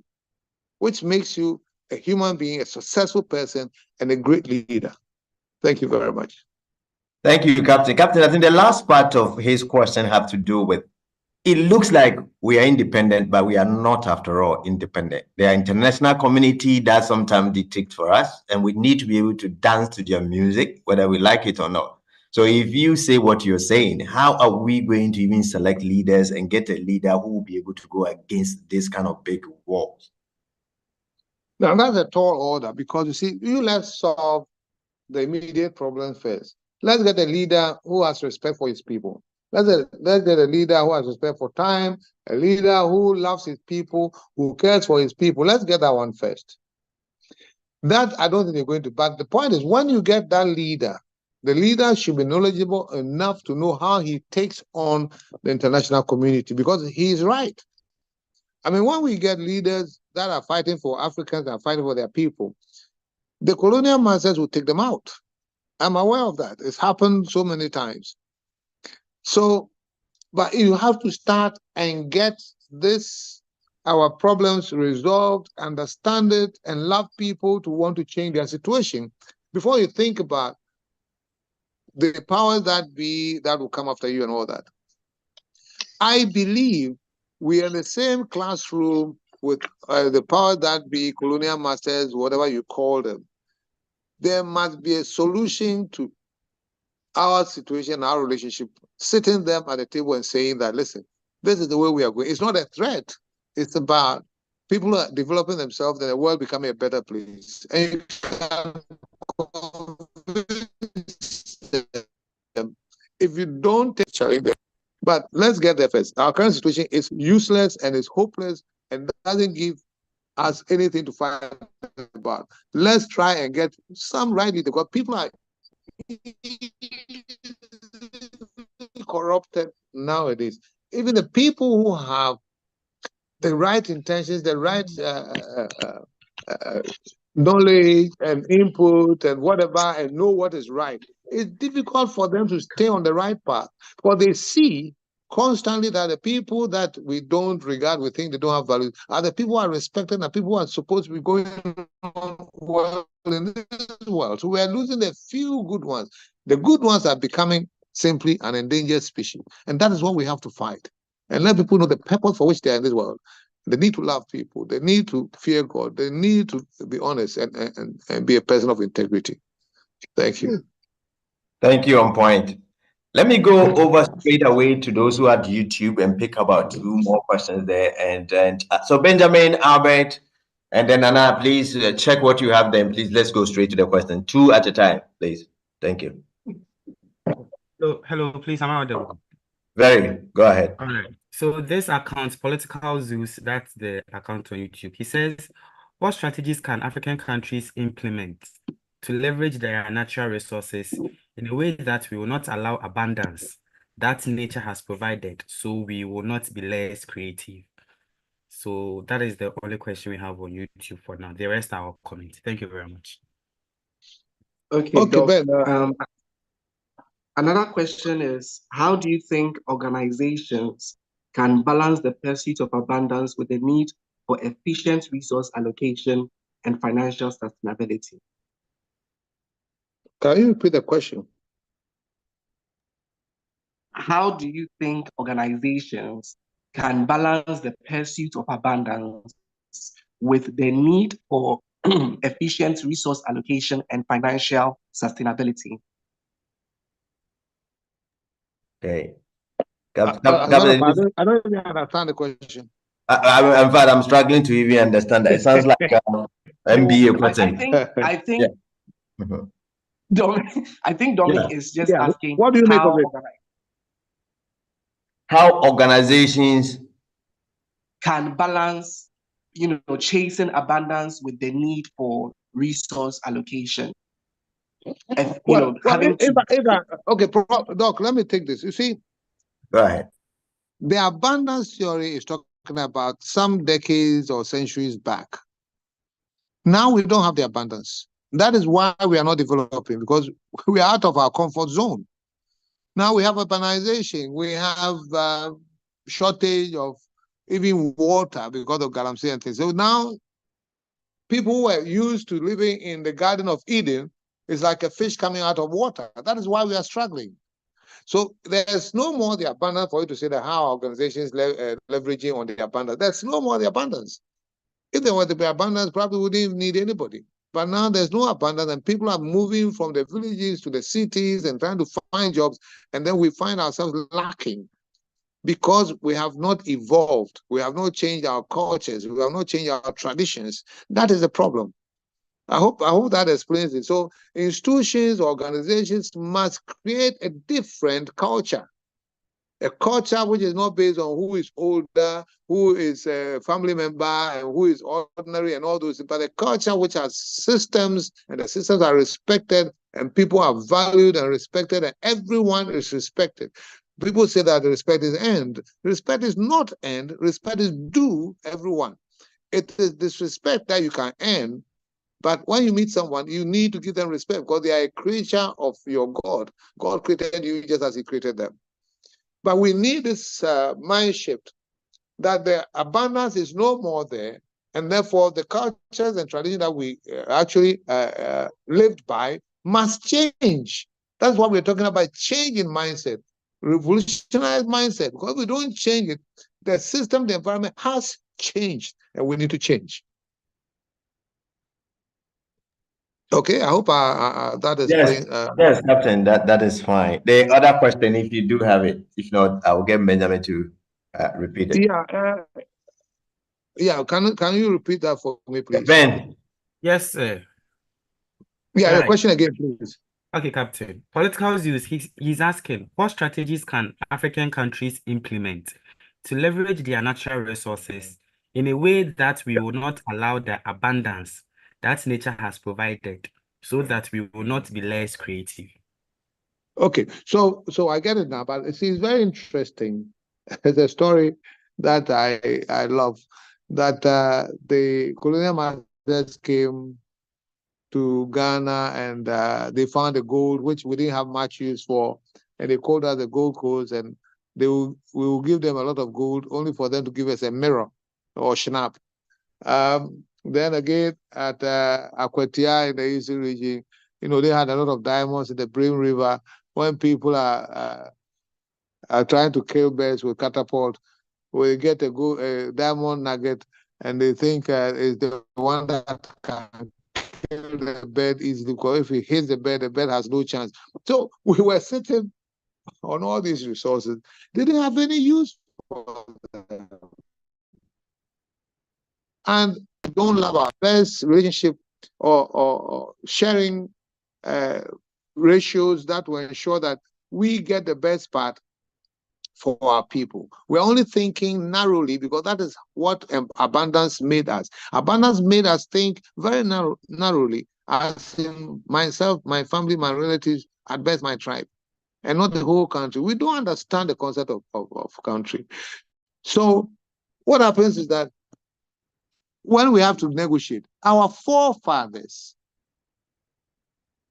which makes you a human being, a successful person, and a great leader. Thank you very much. Thank you, Captain. Captain, I think the last part of his question have to do with, it looks like we are independent, but we are not, after all, independent. The international community that sometimes dictates for us, and we need to be able to dance to their music, whether we like it or not. So if you say what you're saying, how are we going to even select leaders and get a leader who will be able to go against this kind of big walls? Now, that's a tall order because, you see, let's solve the immediate problem first. Let's get a leader who has respect for his people. Let's get a leader who has respect for time, a leader who loves his people, who cares for his people. Let's get that one first. That I don't think they're going to. But the point is, when you get that leader, the leader should be knowledgeable enough to know how he takes on the international community, because he is right. I mean, when we get leaders that are fighting for Africans and fighting for their people, the colonial masters will take them out. I'm aware of that. It's happened so many times. So, but you have to start and get our problems resolved, understand it, and love people to want to change their situation before you think about the powers that be that will come after you and all that. I believe we are in the same classroom with the powers that be, colonial masters, whatever you call them. There must be a solution to our situation, our relationship, sitting them at the table and saying that, listen, this is the way we are going. It's not a threat. It's about people are developing themselves and the world becoming a better place. And you can if you don't take challenge them. But let's get there first. Our current situation is useless and is hopeless and doesn't give us anything to fight about. Let's try and get some right leader, because people are corrupted nowadays. Even the people who have the right intentions, the right knowledge and input and whatever, and know what is right, it's difficult for them to stay on the right path, because they see constantly that the people that we don't regard, we think they don't have value, are the people who are respected and people who are supposed to be going on well in this world. So we are losing the few good ones. The good ones are becoming simply an endangered species. And that is what we have to fight. And let people know the purpose for which they are in this world. They need to love people. They need to fear God. They need to be honest and be a person of integrity. Thank you. Thank you, on point. Let me go over straight away to those who are at YouTube and pick about 2 more questions there. And so Benjamin, Albert, and then Anna, please check what you have there. Please, let's go straight to the question. 2 at a time, please. Thank you. Hello, please, I'm audible. Very, go ahead. All right. So this account, Political Zeus, that's the account on YouTube. He says, what strategies can African countries implement to leverage their natural resources in a way that we will not allow abundance that nature has provided, so we will not be less creative? So that is the only question we have on YouTube for now. The rest are all comments. Thank you very much. Okay, Doc, Ben. Another question is, how do you think organizations can balance the pursuit of abundance with the need for efficient resource allocation and financial sustainability? Can you repeat the question? How do you think organizations can balance the pursuit of abundance with the need for efficient resource allocation and financial sustainability? Okay. I don't even understand the question. In fact, I'm struggling to even understand that. It sounds like MBA question. I think Dominic is just asking, what do you make of it? How organizations can balance, chasing abundance with the need for resource allocation. And, okay, Doc, let me take this. You see, right. The abundance theory is talking about some decades or centuries back. Now we don't have the abundance. That is why we are not developing, because we are out of our comfort zone. Now we have urbanization. We have shortage of even water because of galamsey and things. So now people who are used to living in the Garden of Eden is like a fish coming out of water. That is why we are struggling. So there's no more the abundance for you to say that how organizations leveraging on the abundance. There's no more the abundance. If there were to be abundance, probably we wouldn't need anybody. But now there's no abundance, and people are moving from the villages to the cities and trying to find jobs, and then we find ourselves lacking because we have not evolved. We have not changed our cultures. We have not changed our traditions. That is the problem. I hope that explains it. So institutions, organizations must create a different culture. A culture which is not based on who is older, who is a family member, and who is ordinary and all those, but a culture which has systems, and the systems are respected, and people are valued and respected, and everyone is respected. People say that the respect is earned. Respect is not earned. Respect is due everyone. It is this respect that you can earn, but when you meet someone, you need to give them respect because they are a creature of your God. God created you just as he created them. But we need this mind shift that the abundance is no more there, and therefore the cultures and traditions that we actually lived by must change. That's what we're talking about, change in mindset, revolutionized mindset. Because if we don't change it, the system, the environment has changed, and we need to change. Okay, I hope that explains. Yes, Captain, that is fine. The other question, if you do have it, if not, I will get Benjamin to repeat it. Yeah, can you repeat that for me, please? Ben. Yes, sir. Yeah, the question again, please. Okay, Captain. Political views, he's asking, what strategies can African countries implement to leverage their natural resources in a way that we will not allow the abundance that nature has provided, so that we will not be less creative? Okay, so I get it now, but it's very interesting. It's a story that I love, that the colonial masters came to Ghana and they found the gold, which we didn't have much use for, and they called us the Gold Coast, and we will give them a lot of gold only for them to give us a mirror or schnapp. Then again at Akwatia in the Eastern region, they had a lot of diamonds in the Brim River. When people are trying to kill birds with catapult, we get a diamond nugget, and they think it's the one that can kill the bird easily, because if he hits the bird has no chance. So we were sitting on all these resources. They didn't have any use for them. And we don't have our best relationship or sharing ratios that will ensure that we get the best part for our people. We're only thinking narrowly because that is what abundance made us. Abundance made us think very narrowly, as in myself, my family, my relatives, at best my tribe, and not the whole country. We don't understand the concept of country. So what happens is that when we have to negotiate, our forefathers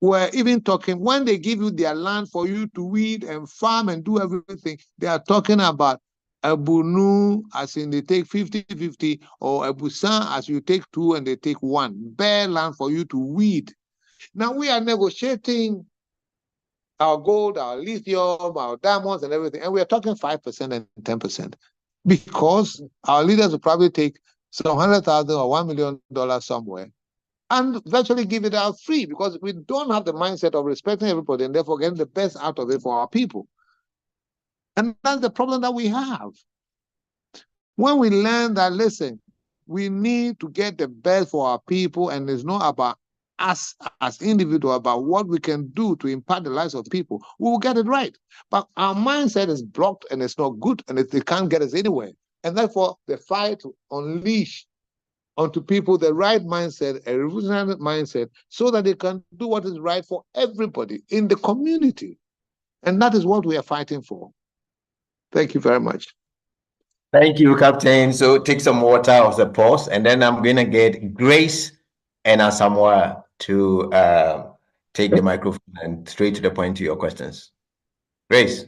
were even talking, when they give you their land for you to weed and farm and do everything, they are talking about a bunu, as in they take 50-50, or a busan, as you take 2 and they take 1, bare land for you to weed. Now we are negotiating our gold, our lithium, our diamonds and everything, and we are talking 5% and 10%, because our leaders will probably take some $100,000 or $1 million somewhere and virtually give it out free, because we don't have the mindset of respecting everybody and therefore getting the best out of it for our people. And that's the problem that we have. When we learn that, listen, we need to get the best for our people, and it's not about us as individuals, about what we can do to impact the lives of people, we will get it right. But our mindset is blocked, and it's not good, and it can't get us anywhere. And therefore, the fight to unleash onto people the right mindset, a revolutionary mindset, so that they can do what is right for everybody in the community. And that is what we are fighting for. Thank you very much. Thank you, Captain. So take some water off the pause, and then I'm going to get Grace and Asamoah to take the microphone and straight to the point to your questions. Grace.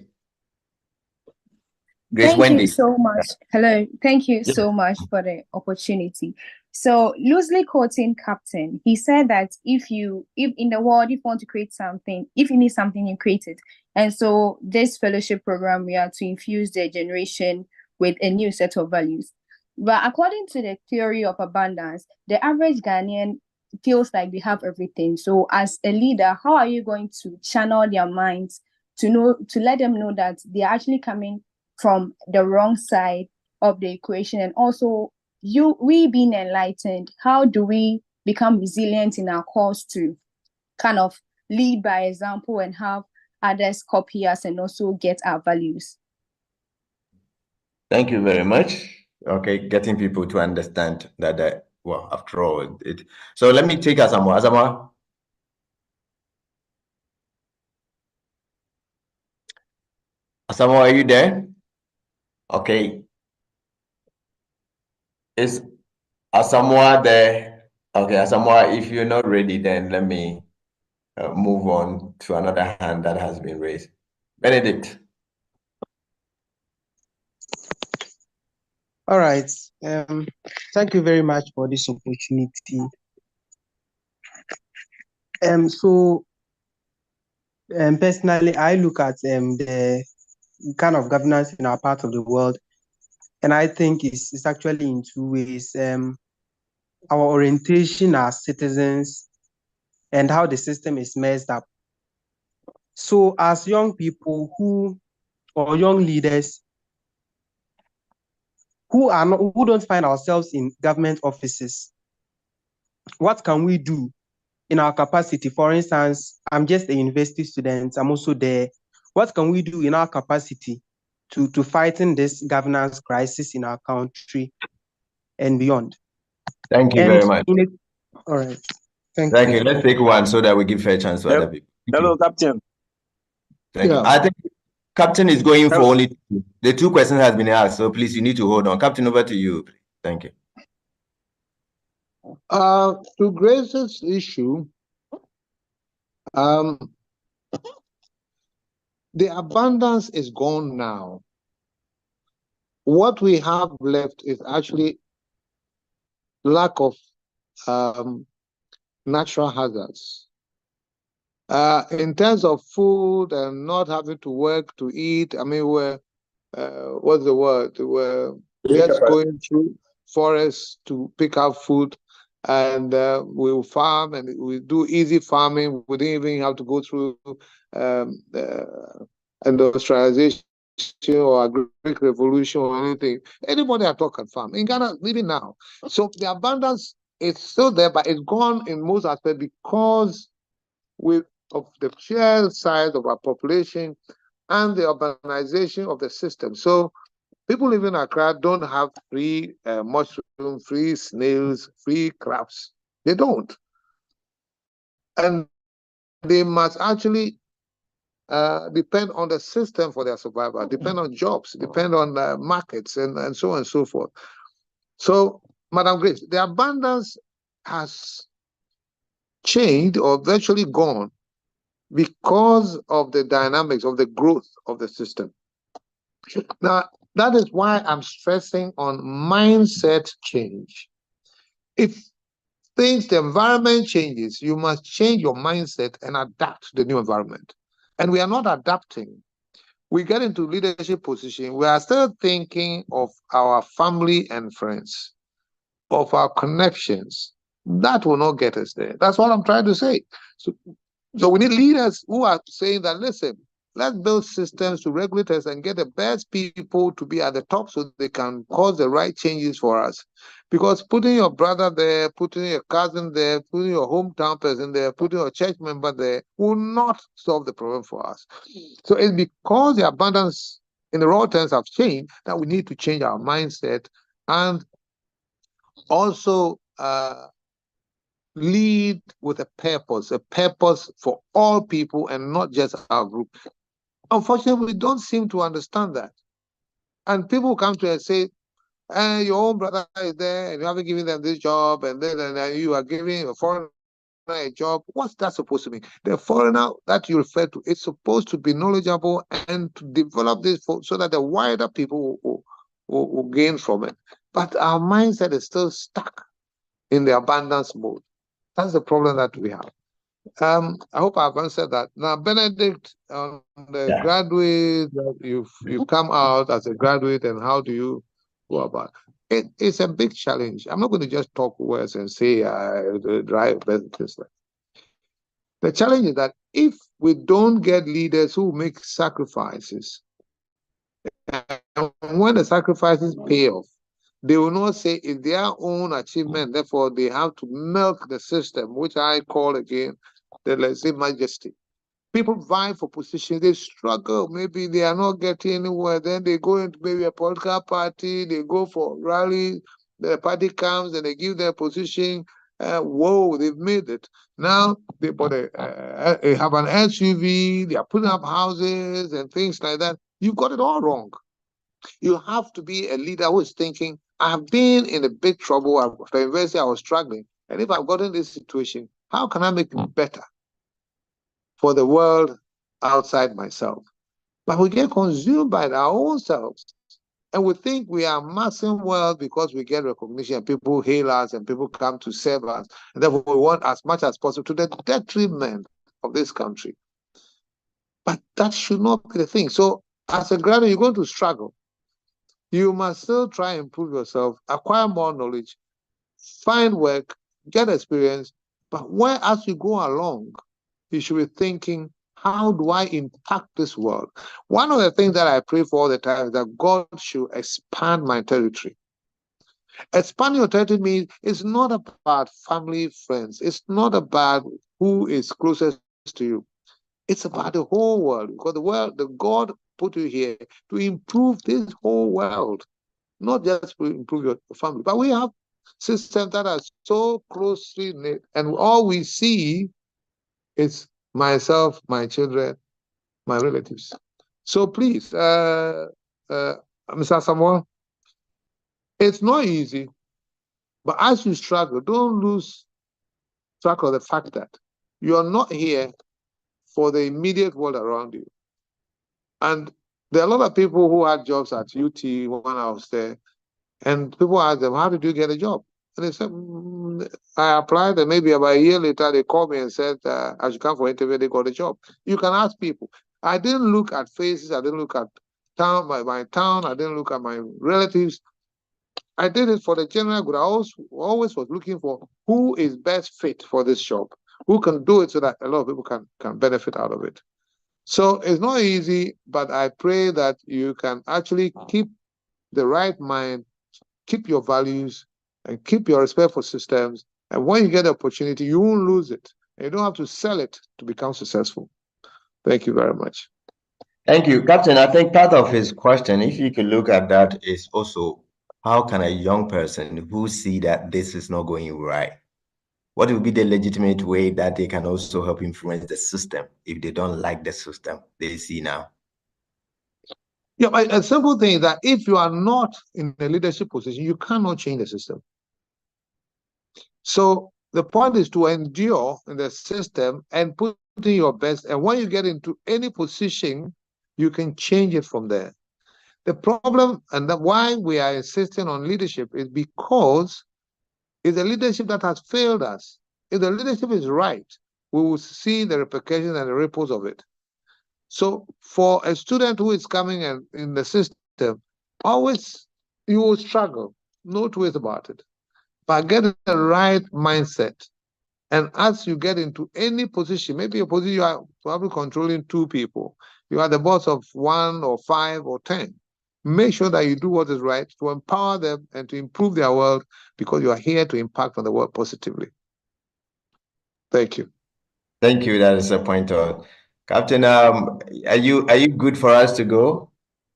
Thank Wendy. you so much. Hello. Thank you so much for the opportunity. So loosely quoting Captain, he said that if in the world, if you want to create something, if you need something, you create it. And so this fellowship program, we are to infuse the generation with a new set of values. But according to the theory of abundance, the average Ghanaian feels like they have everything. So as a leader, how are you going to channel their minds to let them know that they are actually coming from the wrong side of the equation? And also, we being enlightened, how do we become resilient in our cause to kind of lead by example and have others copy us and also get our values? Thank you very much. Okay, getting people to understand that, well, after all, so let me take Asamoah. Asamoah. Asamoah, are you there? Okay. Is Asamoah there? Okay, Asamoah, if you're not ready, then let me move on to another hand that has been raised. Benedict. All right. Thank you very much for this opportunity. Personally, I look at the kind of governance in our part of the world, and I think it's actually in two ways. Our orientation as citizens and how the system is messed up. So as young people or young leaders who don't find ourselves in government offices, what can we do in our capacity? For instance, I'm just a university student, I'm also there. What can we do in our capacity to fighting this governance crisis in our country and beyond? Thank you very much. All right. Thank you. Let's take one so that we give fair chance to other people. Hello, Captain. Thank you. I think Captain is going for only two. The two questions has been asked, so please, you need to hold on. Captain, over to you. Thank you. To Grace's issue, the abundance is gone now. What we have left is actually lack of natural hazards. In terms of food and not having to work to eat, I mean, we're what's the word? We're just going through forests to pick up food, and we'll farm and we do easy farming. We didn't even have to go through industrialization or agricultural revolution or anything. Anybody at all can farm in Ghana, even now. So the abundance is still there, but it's gone in most aspects because of the sheer size of our population and the urbanization of the system. So people living in Accra don't have free mushroom, free snails, free crabs. They don't. And they must actually depend on the system for their survival, depend on jobs, depend on markets, and so on and so forth. So, Madam Grace, the abundance has changed or virtually gone because of the dynamics of the growth of the system. Now, that is why I'm stressing on mindset change. If the environment changes, you must change your mindset and adapt to the new environment. And we are not adapting. We get into leadership position, we are still thinking of our family and friends, of our connections. That will not get us there. That's what I'm trying to say. So we need leaders who are saying that, listen, let's build systems to regulate us and get the best people to be at the top so they can cause the right changes for us. Because putting your brother there, putting your cousin there, putting your hometown person there, putting your church member there will not solve the problem for us. So it's because the abundance in the raw terms have changed that we need to change our mindset and also lead with a purpose for all people and not just our group. Unfortunately, we don't seem to understand that. And people come to us and say, your own brother is there and you haven't given them this job, and then you are giving a foreigner a job. What's that supposed to mean? The foreigner that you refer to is supposed to be knowledgeable and to develop this so that the wider people will gain from it. But our mindset is still stuck in the abundance mode. That's the problem that we have. I hope I've answered that. Now, Benedict, on the graduate, you've come out as a graduate, and how do you go about it? It's a big challenge. I'm not going to just talk words and say drive business. The challenge is that if we don't get leaders who make sacrifices, and when the sacrifices pay off, they will not say it's their own achievement, therefore they have to milk the system, which I call again the, let's say, majesty. People vie for positions, they struggle, maybe they are not getting anywhere, then they go into maybe a political party, they go for rally, the party comes and they give their position, whoa, they've made it. Now they have an SUV, they are putting up houses and things like that. You've got it all wrong. You have to be a leader who is thinking, I've been in a big trouble. After university, I was struggling. And if I've gotten this situation, how can I make it better for the world outside myself? But we get consumed by our own selves. And we think we are amassing wealth because we get recognition and people hail us and people come to serve us. And therefore we want as much as possible to the detriment of this country. But that should not be the thing. So as a graduate, you're going to struggle. You must still try and improve yourself, acquire more knowledge, find work, get experience. But as you go along, you should be thinking, how do I impact this world? One of the things that I pray for all the time is that God should expand my territory. Expanding your territory means it's not about family, friends. It's not about who is closest to you. It's about the whole world, because the God put you here to improve this whole world, not just to improve your family. But we have systems that are so closely knit, and all we see is myself, my children, my relatives. So please, Mr. Samuel, it's not easy, but as you struggle, don't lose track of the fact that you are not here for the immediate world around you. And there are a lot of people who had jobs at UT when I was there, and people asked them, how did you get a job? And they said, I applied, and maybe about a year later, they called me and said, I should come for an interview, they got a job. You can ask people. I didn't look at faces, I didn't look at my town, I didn't look at my relatives. I did it for the general good. I always was looking for who is best fit for this job, who can do it so that a lot of people can benefit out of it. So it's not easy, but I pray that you can actually keep the right mind, keep your values, and keep your respect for systems. And when you get the opportunity, you won't lose it. And you don't have to sell it to become successful. Thank you very much. Thank you, Captain. I think part of his question, if you could look at that, is also how can a young person who see that this is not going right, what would be the legitimate way that they can also help influence the system if they don't like the system they see now? Yeah, a simple thing is that if you are not in a leadership position, you cannot change the system. So the point is to endure in the system and put in your best. And when you get into any position, you can change it from there. The problem and why we are insisting on leadership is because it's a leadership that has failed us. If the leadership is right, we will see the repercussions and the ripples of it. So for a student who is coming in the system, always you will struggle, no two ways about it. But get the right mindset. And as you get into any position, maybe a position you are probably controlling two people, You are the boss of 1 or 5 or 10. Make sure that you do what is right to empower them and to improve their world, because you are here to impact on the world positively. Thank you. Thank you. That is a pointer. Captain, are you good for us to go?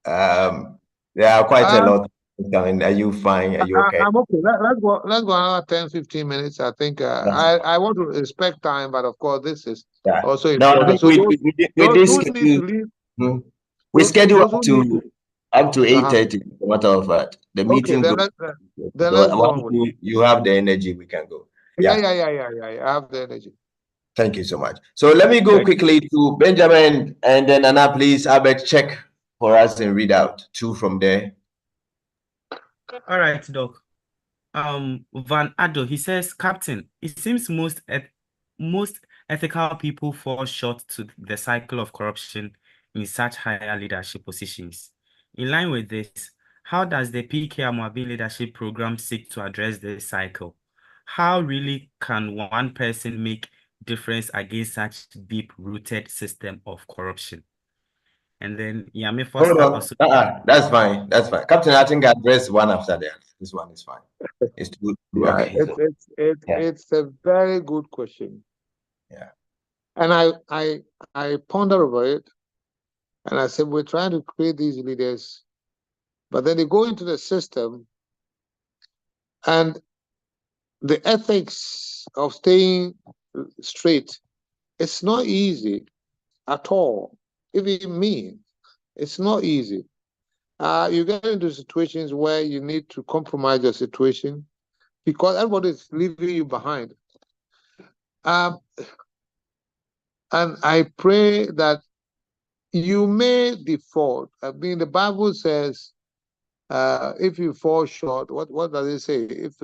There are quite a lot coming. Are you fine? Are you okay? I'm okay. Let's go another 10, 15 minutes. I think I want to respect time, but of course this is also important. No, So those who need to leave, we schedule those who need up to 8:30. Matter of fact, the meeting then goes. let's go on with it. You have the energy, we can go. Yeah. I have the energy. Thank you so much. So let me go quickly to Benjamin, and then Anna, please, Albert, check for us and read out 2 from there. All right, Doc. Van Addo, he says, Captain, it seems most ethical people fall short to the cycle of corruption in such higher leadership positions. In line with this, how does the PK Amoabeng leadership program seek to address this cycle? How really can one person make difference against such deep-rooted system of corruption? And then Yami Foster also. That's fine. That's fine. Captain, I think I addressed one after that. This one is fine. It's too okay. It's a very good question. Yeah. And I ponder over it, and I said, we're trying to create these leaders, but then they go into the system, and the ethics of staying straight, it's not easy at all. Even me, it's not easy. You get into situations where you need to compromise your situation because everybody is leaving you behind. And I pray that you may default. I mean, the Bible says, if you fall short, what does it say? If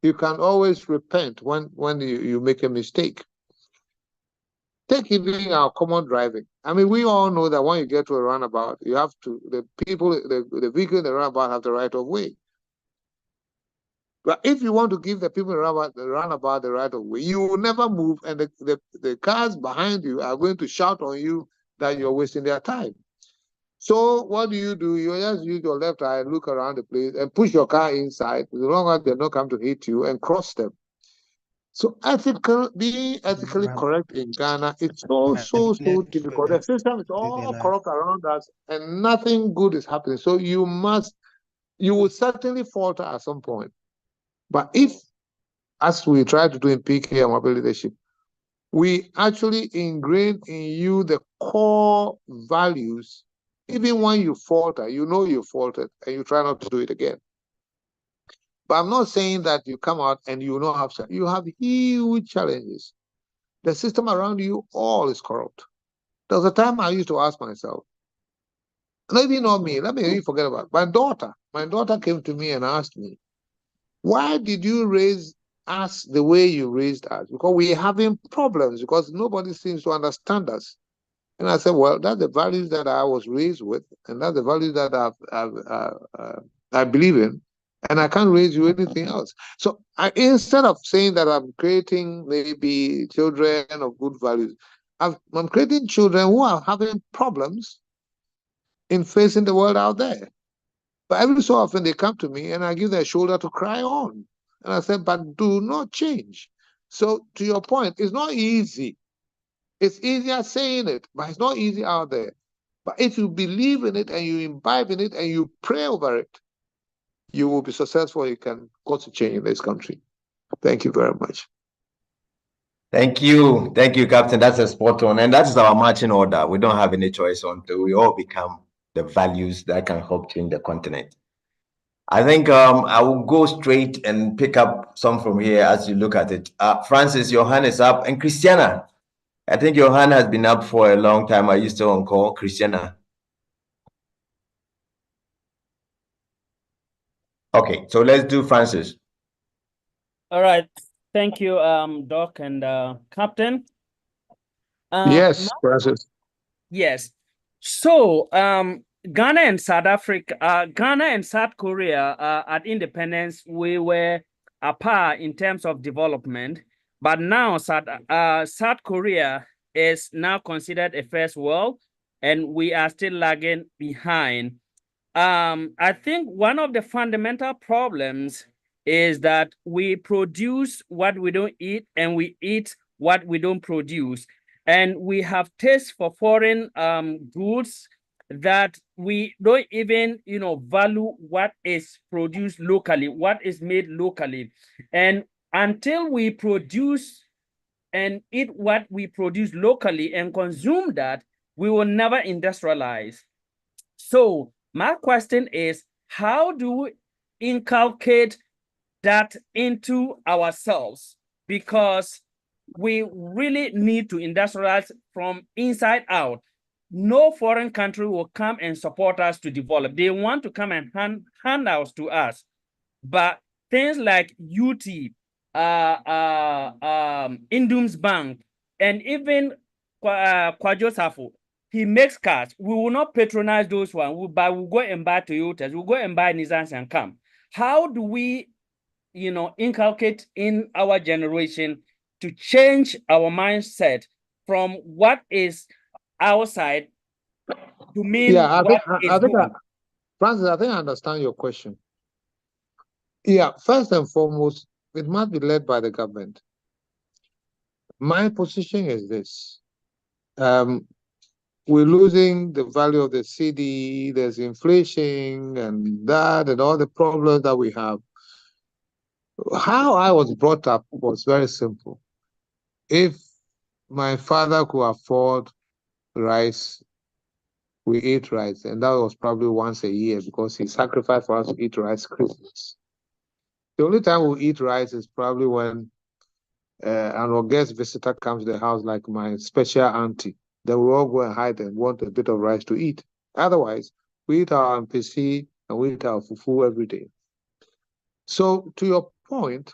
you can always repent when you make a mistake. Take even our common driving. I mean, we all know that when you get to a roundabout, you have to, the vehicle in the roundabout have the right of way. But if you want to give the people around the roundabout the right of way, you will never move, and the cars behind you are going to shout on you that you're wasting their time. So what do? You just use your left eye, look around the place, and push your car inside, as long as they don't come to hit you, and cross them. So being ethically correct in Ghana, it's so difficult. The system is all corrupt around us, and nothing good is happening. So you will certainly falter at some point. But if, as we try to do in PK Amoabeng leadership, we actually ingrain in you the core values, even when you falter, you know you faltered, and you try not to do it again. But I'm not saying that you come out and you will not have, you have huge challenges. The system around you all is corrupt. There was a time I used to ask myself, maybe not me, let me even forget about it. My daughter. My daughter came to me and asked me, why did you raise us the way you raised us? Because we're having problems, because nobody seems to understand us. And I said, well, that's the values that I was raised with, and that's the values that I believe in, and I can't raise you anything else. So instead of saying that I'm creating maybe children of good values, I'm creating children who are having problems in facing the world out there. But every so often they come to me and I give them a shoulder to cry on. And I said, but do not change. So to your point, it's not easy. It's easier saying it, but it's not easy out there. But if you believe in it and you imbibe in it and you pray over it, you will be successful. You can cause a change in this country. Thank you very much. Thank you, Captain. That's a spot on, and that's our marching order. We don't have any choice until we all become the values that can help change the continent. I think I will go straight and pick up some from here as you look at it. Francis, your hand is up, and Christiana, I think your hand has been up for a long time. Are you still on call, Christiana? Okay, so let's do Francis. All right. Thank you, Doc and Captain. Yes, Francis. Yes. So, Ghana and South Africa, Ghana and South Korea, at independence, we were apart in terms of development, but now South Korea is now considered a first world, and we are still lagging behind. I think one of the fundamental problems is that we produce what we don't eat, and we eat what we don't produce. And we have taste for foreign goods that we don't even, value what is produced locally, what is made locally. And until we produce and eat what we produce locally and consume that, we will never industrialize. So my question is, how do we inculcate that into ourselves? Because we really need to industrialize from inside out. No foreign country will come and support us to develop. They want to come and hand handouts to us. But things like UT, Indum's Bank, and even Kwajo Safo, he makes cars. We will not patronize those ones, but we'll go and buy Toyotas, we'll go and buy Nissans and come. How do we, inculcate in our generation to change our mindset from what is outside to mean Yeah, what is home? Francis, I think I understand your question. Yeah, first and foremost, it must be led by the government. My position is this. We're losing the value of the CD, there's inflation and that and all the problems that we have. How I was brought up was very simple. If my father could afford rice, we ate rice, and that was probably once a year because he sacrificed for us to eat rice Christmas. The only time we eat rice is probably when an guest visitor comes to the house, like my special auntie. Then we all go and hide and want a bit of rice to eat. Otherwise, we eat our MPC and we eat our fufu every day. So to your point,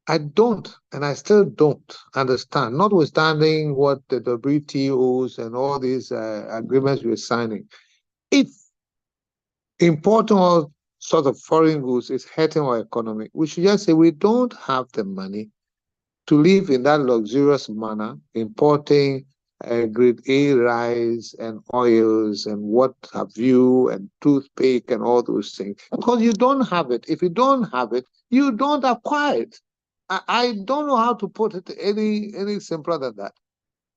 I don't, and I still don't understand, notwithstanding what the WTOs and all these agreements we're signing, if importing all sorts of foreign goods is hurting our economy, we should just say we don't have the money to live in that luxurious manner, importing grade A rice and oils and what have you, and toothpick and all those things. Because you don't have it. If you don't have it, you don't acquire it. I don't know how to put it any simpler than that.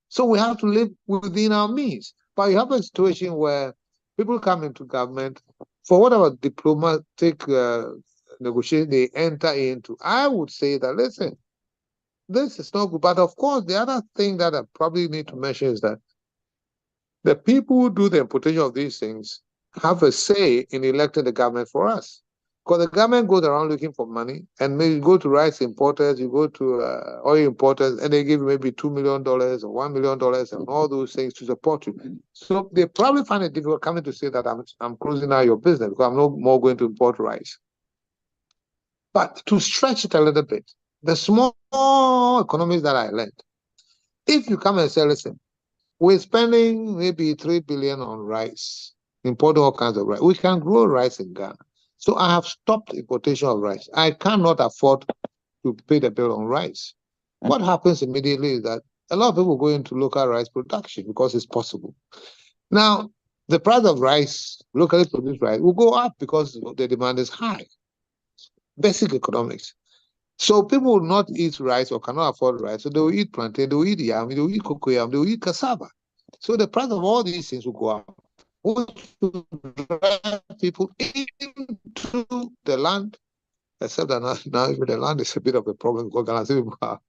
So we have to live within our means. But you have a situation where people come into government for whatever diplomatic negotiation they enter into. I would say that, listen, this is not good. But of course, the other thing that I probably need to mention is that the people who do the importation of these things have a say in electing the government for us. Because the government goes around looking for money, and maybe you go to rice importers, you go to oil importers, and they give you maybe $2 million or $1 million and all those things to support you. So they probably find it difficult coming to say that I'm closing out your business because I'm no more going to import rice. But to stretch it a little bit, the small economies that I learned, if you come and say, listen, we're spending maybe 3 billion on rice, importing all kinds of rice. We can grow rice in Ghana. So I have stopped importation of rice. I cannot afford to pay the bill on rice. What happens immediately is that a lot of people go into local rice production because it's possible. Now, the price of rice, locally produced rice, will go up because the demand is high. Basic economics. So people will not eat rice or cannot afford rice. So they will eat plantain, they will eat yam, they will eat cocoyam, they will eat cassava. So the price of all these things will go up, which will drive people into the land, except that now the land is a bit of a problem because Ghana people are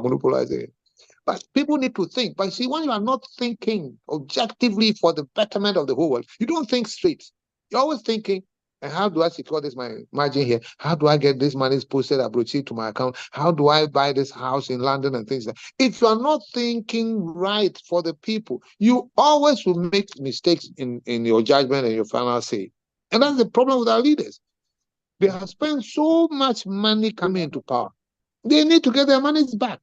monopolizing it. But people need to think. But see, when you are not thinking objectively for the betterment of the whole world, you don't think straight. You're always thinking, and how do I secure this my margin here? How do I get this money posted abroad to my account? How do I buy this house in London and things like that? If you are not thinking right for the people, you always will make mistakes in your judgment and your final say. And that's the problem with our leaders. They have spent so much money coming into power. They need to get their monies back.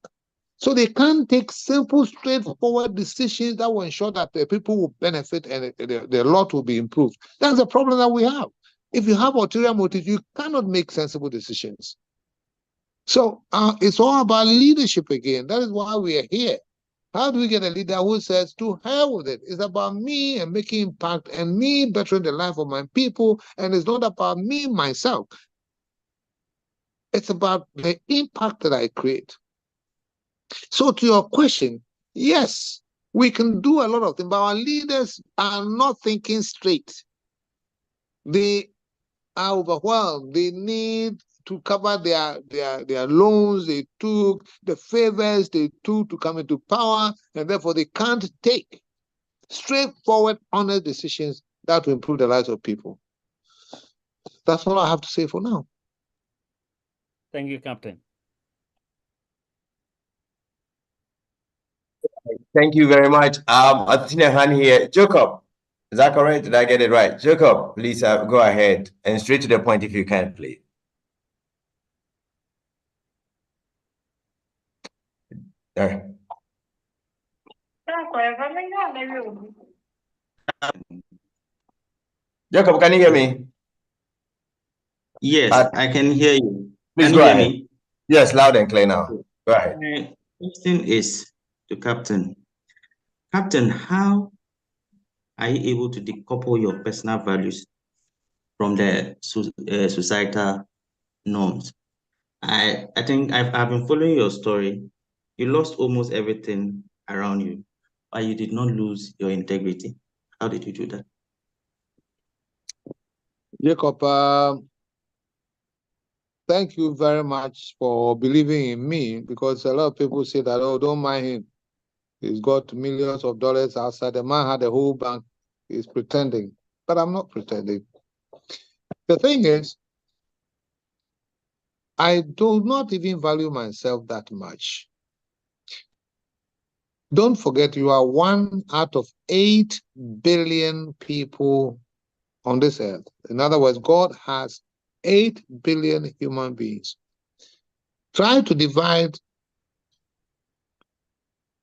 So they can't take simple, straightforward decisions that will ensure that the people will benefit and the lot will be improved. That's the problem that we have. If you have ulterior motives, you cannot make sensible decisions. So it's all about leadership again. That is why we are here. How do we get a leader who says, to hell with it? It's about me and making impact and me bettering the life of my people, and it's not about me, myself. It's about the impact that I create. So to your question, yes, we can do a lot of things, but our leaders are not thinking straight. They are overwhelmed. They need to cover their loans they took, the favors they took to come into power, and therefore they can't take straightforward, honest decisions that will improve the lives of people. That's all I have to say for now. Thank you, Captain. Thank you very much. I've seen a hand here. Jacob, is that correct? Did I get it right? Jacob, please go ahead and straight to the point if you can, please. All right. Jacob, can you hear me? Yes, I can hear you. Please Can go you hear ahead. me? Yes, loud and clear now. Go ahead. My question is to Captain. Captain, how are you able to decouple your personal values from the societal norms? I think I've been following your story. You lost almost everything around you, but you did not lose your integrity. How did you do that? Jacob, thank you very much for believing in me, because a lot of people say that, oh, don't mind him. He's got millions of dollars outside. The man had a whole bank. He's pretending. But I'm not pretending. The thing is, I do not even value myself that much. Don't forget, you are 1 out of 8 billion people on this earth. In other words, God has 8 billion human beings. Try to divide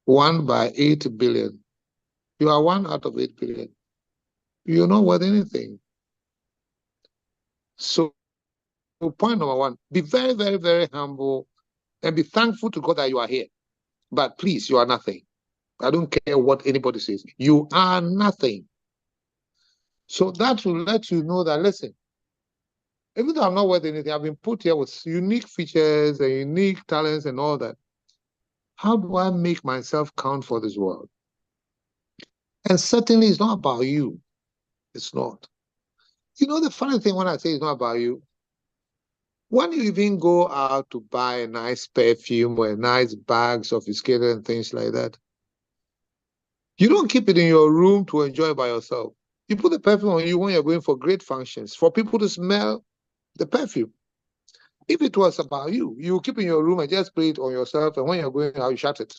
1 by 8 billion. You are 1 out of 8 billion. You're not worth anything. So, point number 1, be very, very, very humble and be thankful to God that you are here. But please, you are nothing. I don't care what anybody says. You are nothing. So that will let you know that, listen, even though I'm not worth anything, I've been put here with unique features and unique talents and all that. How do I make myself count for this world? And certainly it's not about you. It's not. You know, the funny thing when I say it's not about you, when you even go out to buy a nice perfume or a nice bag, sophisticated and things like that, you don't keep it in your room to enjoy by yourself. You put the perfume on you when you're going for great functions, for people to smell the perfume. If it was about you, you keep it in your room and just spray it on yourself, and when you're going out, you shut it.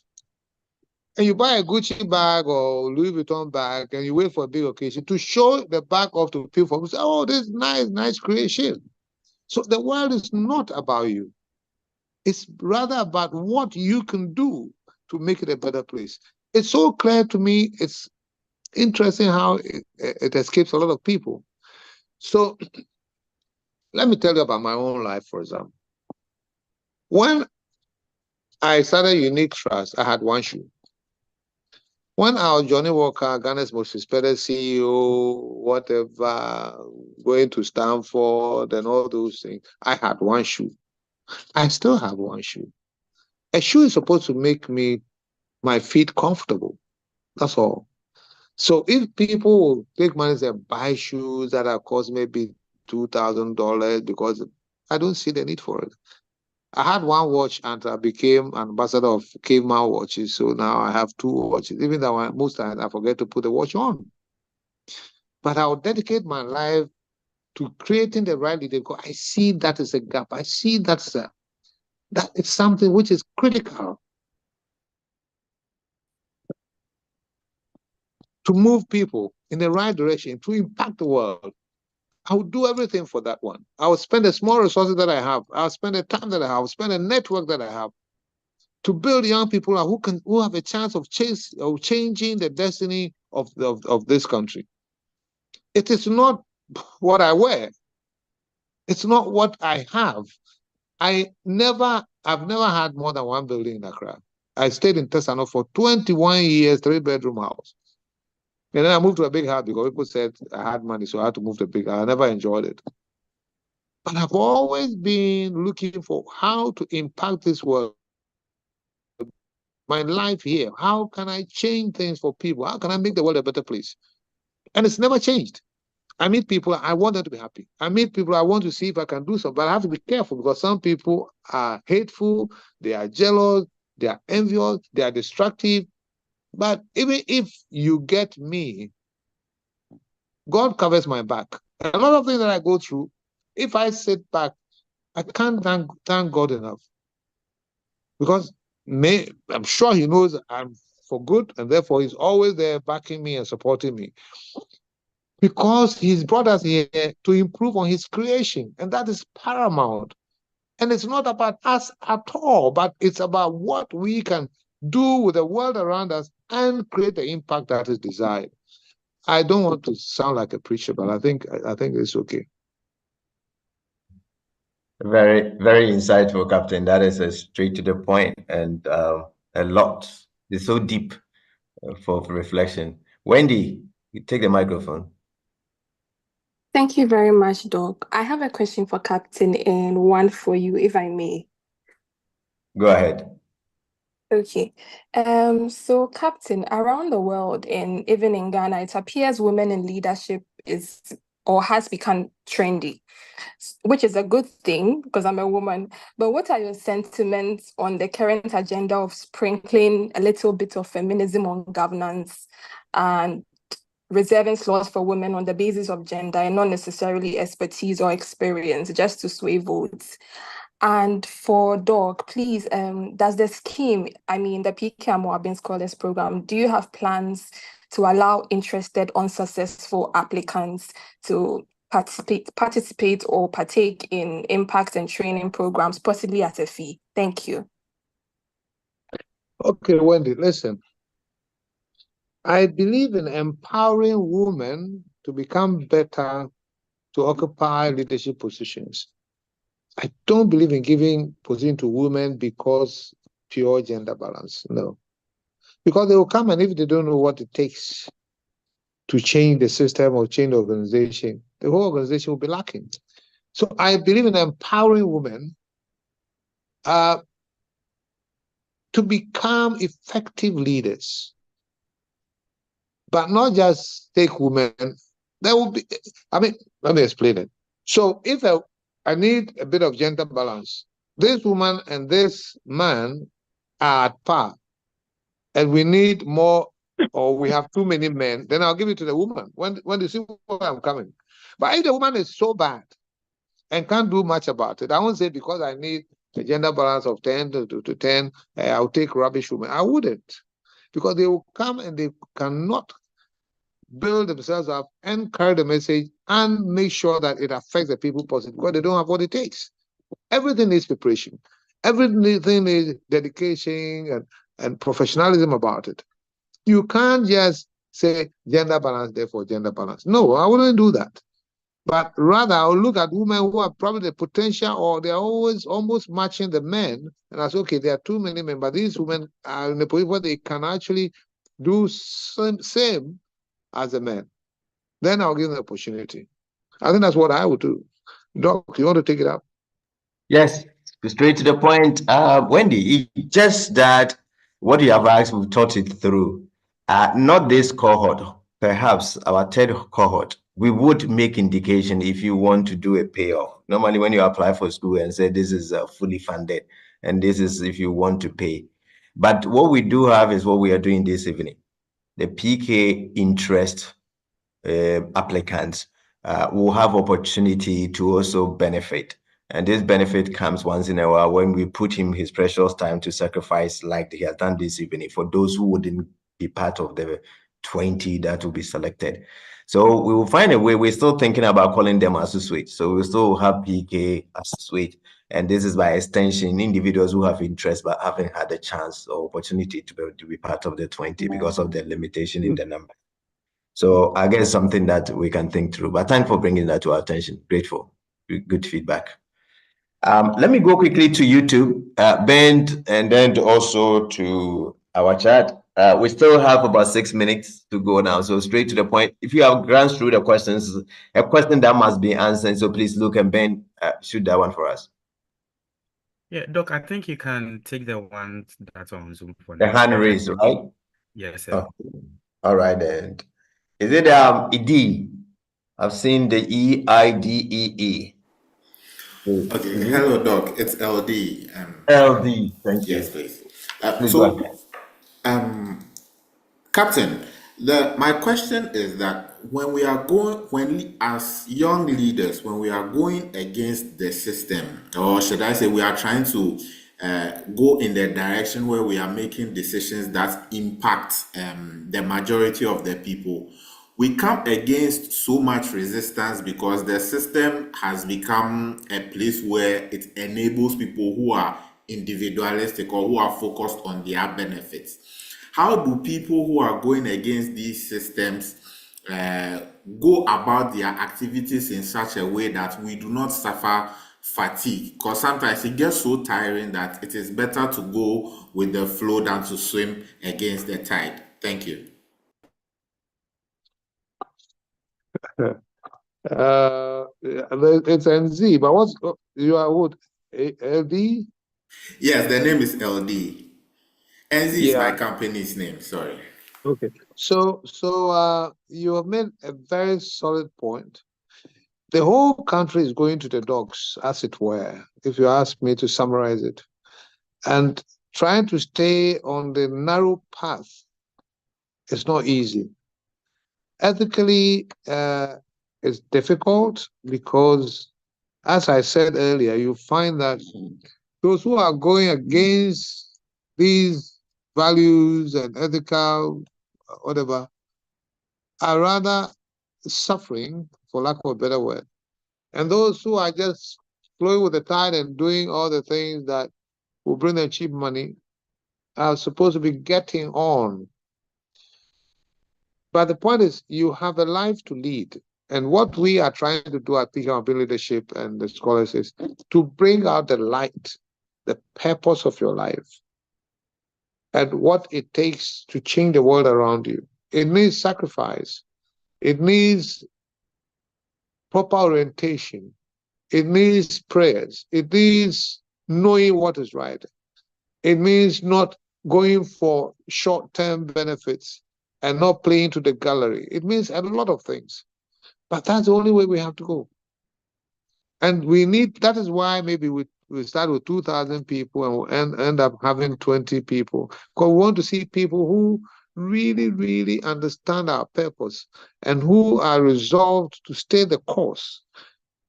And you buy a Gucci bag or Louis Vuitton bag, and you wait for a big occasion to show the bag off to people who say, oh, this is nice, nice creation. So the world is not about you. It's rather about what you can do to make it a better place. It's so clear to me. It's interesting how it escapes a lot of people. So let me tell you about my own life, for example. When I started Unique Trust, I had 1 shoe. When I was Johnny Walker, Ghana's most respected CEO, whatever, going to Stanford and all those things, I had 1 shoe. I still have 1 shoe. A shoe is supposed to make my feet comfortable. That's all. So if people will take money and buy shoes that are cost maybe $2,000 because I don't see the need for it. I had 1 watch and I became ambassador of Caveman watches. So now I have 2 watches. Even though most times I forget to put the watch on. But I'll dedicate my life to creating the right leader because I see that is a gap. I see that is something which is critical to move people in the right direction, to impact the world. I would do everything for that one. I would spend the small resources that I have. I'll spend the time that I have. I'll spend the network that I have to build young people who have a chance of changing the destiny of this country. It is not what I wear. It's not what I have. I've never had more than 1 building in Accra. I stayed in Tesano for 21 years, 3-bedroom house. And then I moved to a big house because people said I had money, so I had to move to a big house. I never enjoyed it. But I've always been looking for how to impact this world, my life here. How can I change things for people? How can I make the world a better place? And it's never changed. I meet people, I want them to be happy. I meet people, I want to see if I can do something, but I have to be careful because some people are hateful, they are jealous, they are envious, they are destructive. But even if you get me, God covers my back. A lot of things that I go through, if I sit back, I can't thank God enough. Because I'm sure He knows I'm for good, and therefore He's always there backing me and supporting me. Because He's brought us here to improve on His creation, and that is paramount. And it's not about us at all, but it's about what we can do with the world around us and create the impact that is desired. I don't want to sound like a preacher, but I think it's okay. Very, very insightful, Captain. That is straight to the point, and a lot. It's so deep for reflection. Wendy, you take the microphone. Thank you very much, Doc. I have a question for Captain and one for you, if I may. Go ahead. Okay. So Captain, around the world and even in Ghana, it appears women in leadership is or has become trendy, which is a good thing because I'm a woman. But what are your sentiments on the current agenda of sprinkling a little bit of feminism on governance and reserving slots for women on the basis of gender and not necessarily expertise or experience, just to sway votes? And for Doc, please, does the scheme, the PK Amoabeng Scholars Program, do you have plans to allow interested unsuccessful applicants to participate or partake in impact and training programs, possibly at a fee? Thank you. Okay, Wendy, listen. I believe in empowering women to become better, to occupy leadership positions. I don't believe in giving position to women because pure gender balance. No. Because they will come, and if they don't know what it takes to change the system or change the organization, the whole organization will be lacking. So I believe in empowering women to become effective leaders, but not just take women. There will be, let me explain it. So if I need a bit of gender balance, this woman and this man are at par, and we need more, or we have too many men, then I'll give it to the woman when you see where I'm coming. But if the woman is so bad and can't do much about it, I won't say because I need a gender balance of 10 to 10, I'll take rubbish women. I wouldn't, because they will come and they cannot build themselves up and carry the message and make sure that it affects the people positively because they don't have what it takes. Everything needs preparation. Everything needs dedication and professionalism about it. You can't just say gender balance, therefore gender balance. No, I wouldn't do that. But rather, I'll look at women who have probably the potential or they're always almost matching the men. And I say, okay, there are too many men, but these women are in a position where they can actually do same as a man. Then I'll give them the opportunity. I think that's what I would do. Doc, you want to take it up? Yes, straight to the point. Wendy, it's just that what you have asked, we've thought it through. Not this cohort, perhaps our third cohort, we would make indication if you want to do a payoff. Normally, when you apply for school and say this is fully funded, and this is if you want to pay. But what we do have is what we are doing this evening. The PK interest applicants will have opportunity to also benefit. And this benefit comes once in a while when we put him his precious time to sacrifice like he has done this evening for those who wouldn't be part of the 20 that will be selected. So we will find a way. We're still thinking about calling them associate. So we still have PK associate. And this is by extension, individuals who have interest but haven't had a chance or opportunity to be part of the 20 because of the limitation in the number. So I guess something that we can think through. But thanks for bringing that to our attention. Grateful. Good feedback. Let me go quickly to YouTube, Ben, and then also to our chat. We still have about 6 minutes to go now, so straight to the point. If you have glanced through the questions, a question that must be answered, so please look and Ben, shoot that one for us. Yeah, Doc, I think you can take the one that's on Zoom for The now. hand raise, right? Yes, sir. Okay. All right, then. Is it ED? I've seen the EIDEE. Okay, hello, Doc. It's LD. LD, thank you. Yes, please. Please go ahead. Captain, my question is that when as young leaders, when we are going against the system, or should I say, we are trying to go in the direction where we are making decisions that impact the majority of the people, we come against so much resistance because the system has become a place where it enables people who are individualistic or who are focused on their benefits. How do people who are going against these systems go about their activities in such a way that we do not suffer fatigue? Because sometimes it gets so tiring that it is better to go with the flow than to swim against the tide. Thank you. It's NZ, but you are what? LD? Yes, the name is LD. NZ is my Yeah. company's name. Sorry. Okay. So you have made a very solid point. The whole country is going to the dogs, as it were, if you ask me to summarize it. And trying to stay on the narrow path is not easy. Ethically, it's difficult because, as I said earlier, you find that those who are going against these values and ethical, whatever, are rather suffering, for lack of a better word. And those who are just flowing with the tide and doing all the things that will bring them cheap money are supposed to be getting on. But the point is, you have a life to lead. And what we are trying to do at Peak Accountability Leadership and the scholars is to bring out the light, the purpose of your life, and what it takes to change the world around you. It needs sacrifice. It needs proper orientation. It needs prayers. It needs knowing what is right. It means not going for short-term benefits and not playing to the gallery. It means a lot of things. But that's the only way we have to go. And that is why maybe we start with 2,000 people and we'll end up having 20 people. Because we want to see people who really, really understand our purpose and who are resolved to stay the course,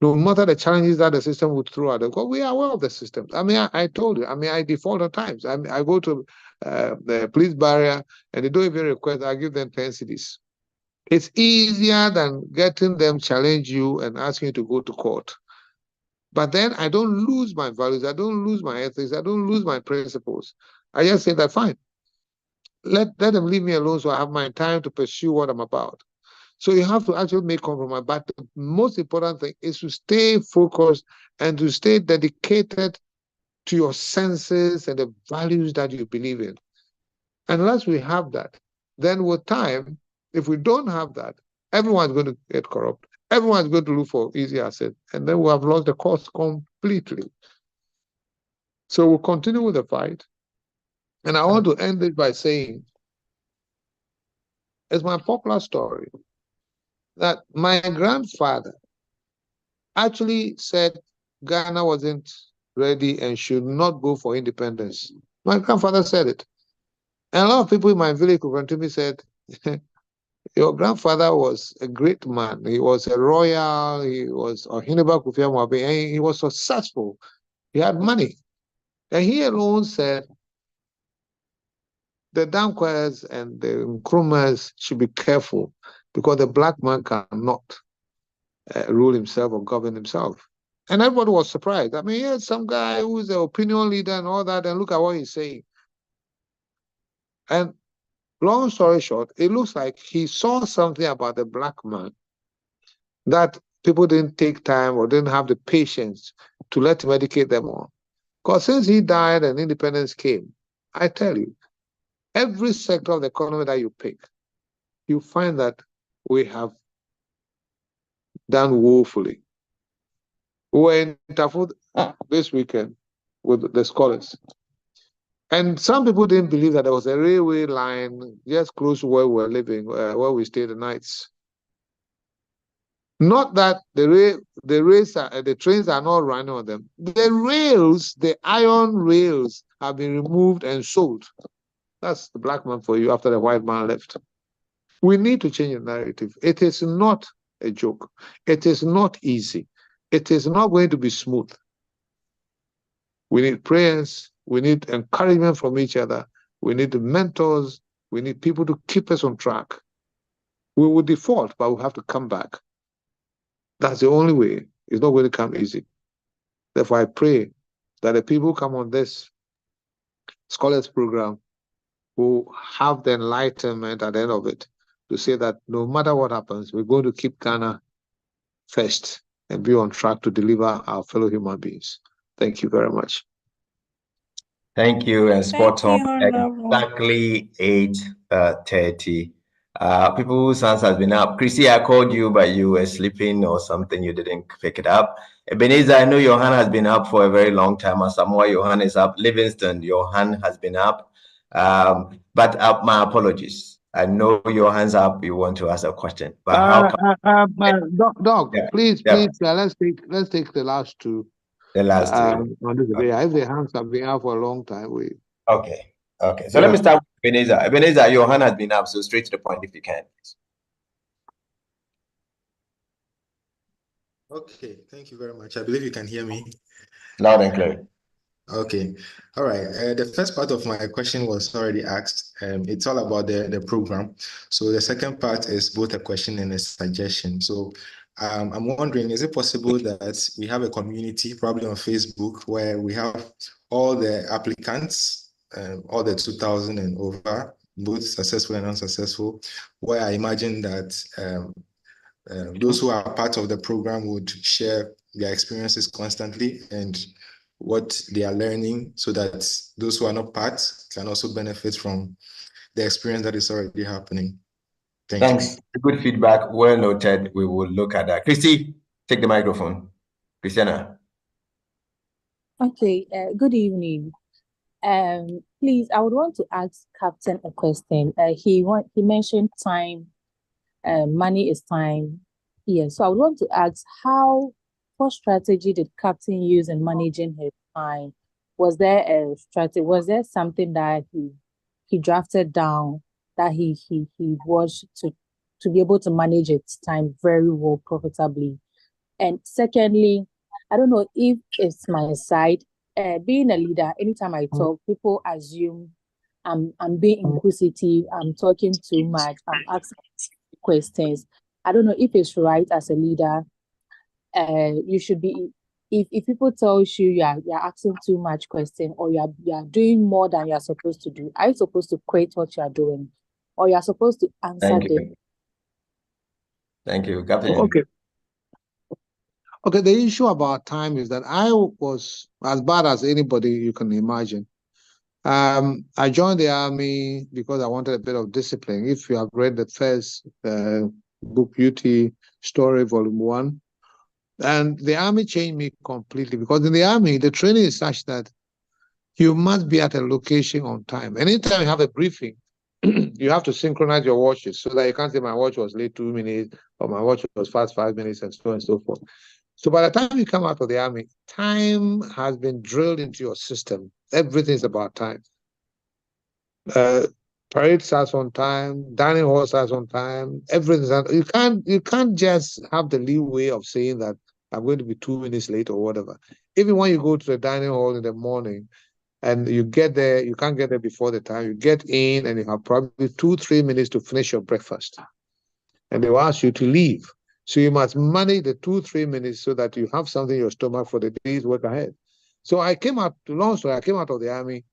no matter the challenges that the system would throw at us. Because we are aware of the system. I mean, I told you, I default at times. I go to the police barrier and they don't even request, I give them 10 cedis. It's easier than getting them challenge you and asking you to go to court. But then I don't lose my values, I don't lose my ethics, I don't lose my principles. I just say that, fine, let them leave me alone so I have my time to pursue what I'm about. So you have to actually make compromise. But the most important thing is to stay focused and to stay dedicated to your senses and the values that you believe in. Unless we have that, then with time, if we don't have that, everyone's going to get corrupt. Everyone's going to look for easy assets, and then we'll have lost the cause completely. So we'll continue with the fight. And I want to end it by saying, it's my popular story, that my grandfather actually said Ghana wasn't ready and should not go for independence. My grandfather said it. And a lot of people in my village who went to me said, your grandfather was a great man. He was a royal. He was Ohineba Kufi Amoabeng, and he was successful. He had money. And he alone said the Dankwers and the Nkrumahs should be careful because the black man cannot rule himself or govern himself. And everybody was surprised. I mean, here's some guy who's an opinion leader and all that, and look at what he's saying. And long story short, it looks like he saw something about the black man that people didn't take time or didn't have the patience to let him educate them on. Because since he died and independence came, I tell you, every sector of the economy that you pick, you find that we have done woefully. We were in Tafud this weekend with the scholars. And some people didn't believe that there was a railway line just close to where we were living, where we stayed the nights. Not that the trains are not running on them. The rails, the iron rails, have been removed and sold. That's the black man for you after the white man left. We need to change the narrative. It is not a joke. It is not easy. It is not going to be smooth. We need prayers. We need encouragement from each other. We need the mentors. We need people to keep us on track. We will default, but we'll have to come back. That's the only way. It's not going to come easy. Therefore, I pray that the people who come on this scholars program will have the enlightenment at the end of it to say that no matter what happens, we're going to keep Ghana first and be on track to deliver our fellow human beings. Thank you very much. Thank you, and spot on. Honorable. Exactly 8:30. People whose hands has been up. Chrissy, I called you, but you were sleeping or something. You didn't pick it up. Ebenezer, I know your hand has been up for a very long time. Asamoah, your hand is up. Livingston, your hand has been up. But my apologies. I know your hands up. You want to ask a question, but how come? Doc, Yeah, please, yeah. let's take the last two. The last two. On this day. If the hands have been up for a long time, Okay. So let me start with Ebenezer. Ebenezer, your hand has been up, so straight to the point if you can. Okay, thank you very much. I believe you can hear me. Loud and clear. Okay, all right. The first part of my question was already asked. It's all about the program. So the second part is both a question and a suggestion. So I'm wondering, is it possible that we have a community, probably on Facebook, where we have all the applicants, all the 2,000 and over, both successful and unsuccessful, where I imagine that those who are part of the program would share their experiences constantly and what they are learning, so that those who are not part can also benefit from the experience that is already happening. Thanks. Good feedback. Well noted. We will look at that. Christy, take the microphone. Christiana. Okay. Good evening. Please, I would want to ask Captain a question. He mentioned time. Money is time. Yeah. So I would want to ask what strategy did Captain use in managing his time? Was there a strategy? Was there something that he drafted down that he watched to be able to manage its time very well, profitably? And secondly, I don't know if it's my side. Being a leader, anytime I talk, people assume I'm being inquisitive, I'm talking too much, I'm asking questions. I don't know if it's right as a leader. You should be, if people tell you you're asking too much question, or you're doing more than you're supposed to do, are you supposed to quit what you're doing, or you're supposed to answer them? Thank you, Captain. Okay, the issue about time is that I was as bad as anybody you can imagine. I joined the army because I wanted a bit of discipline. If you have read the first book, Beauty Story, Volume 1, and the army changed me completely, because in the army, the training is such that you must be at a location on time. Anytime you have a briefing, you have to synchronize your watches so that you can't say my watch was late 2 minutes or my watch was fast 5 minutes, and so on and so forth. So by the time you come out of the army, time has been drilled into your system. Everything is about time. Parade starts on time, dining hall starts on time, everything. You can't just have the leeway of saying that I'm going to be 2 minutes late or whatever. Even when you go to the dining hall in the morning and you get there, you can't get there before the time. You get in and you have probably 2-3 minutes to finish your breakfast. And they will ask you to leave. So you must manage the 2-3 minutes so that you have something in your stomach for the day's work ahead. So I came out of the army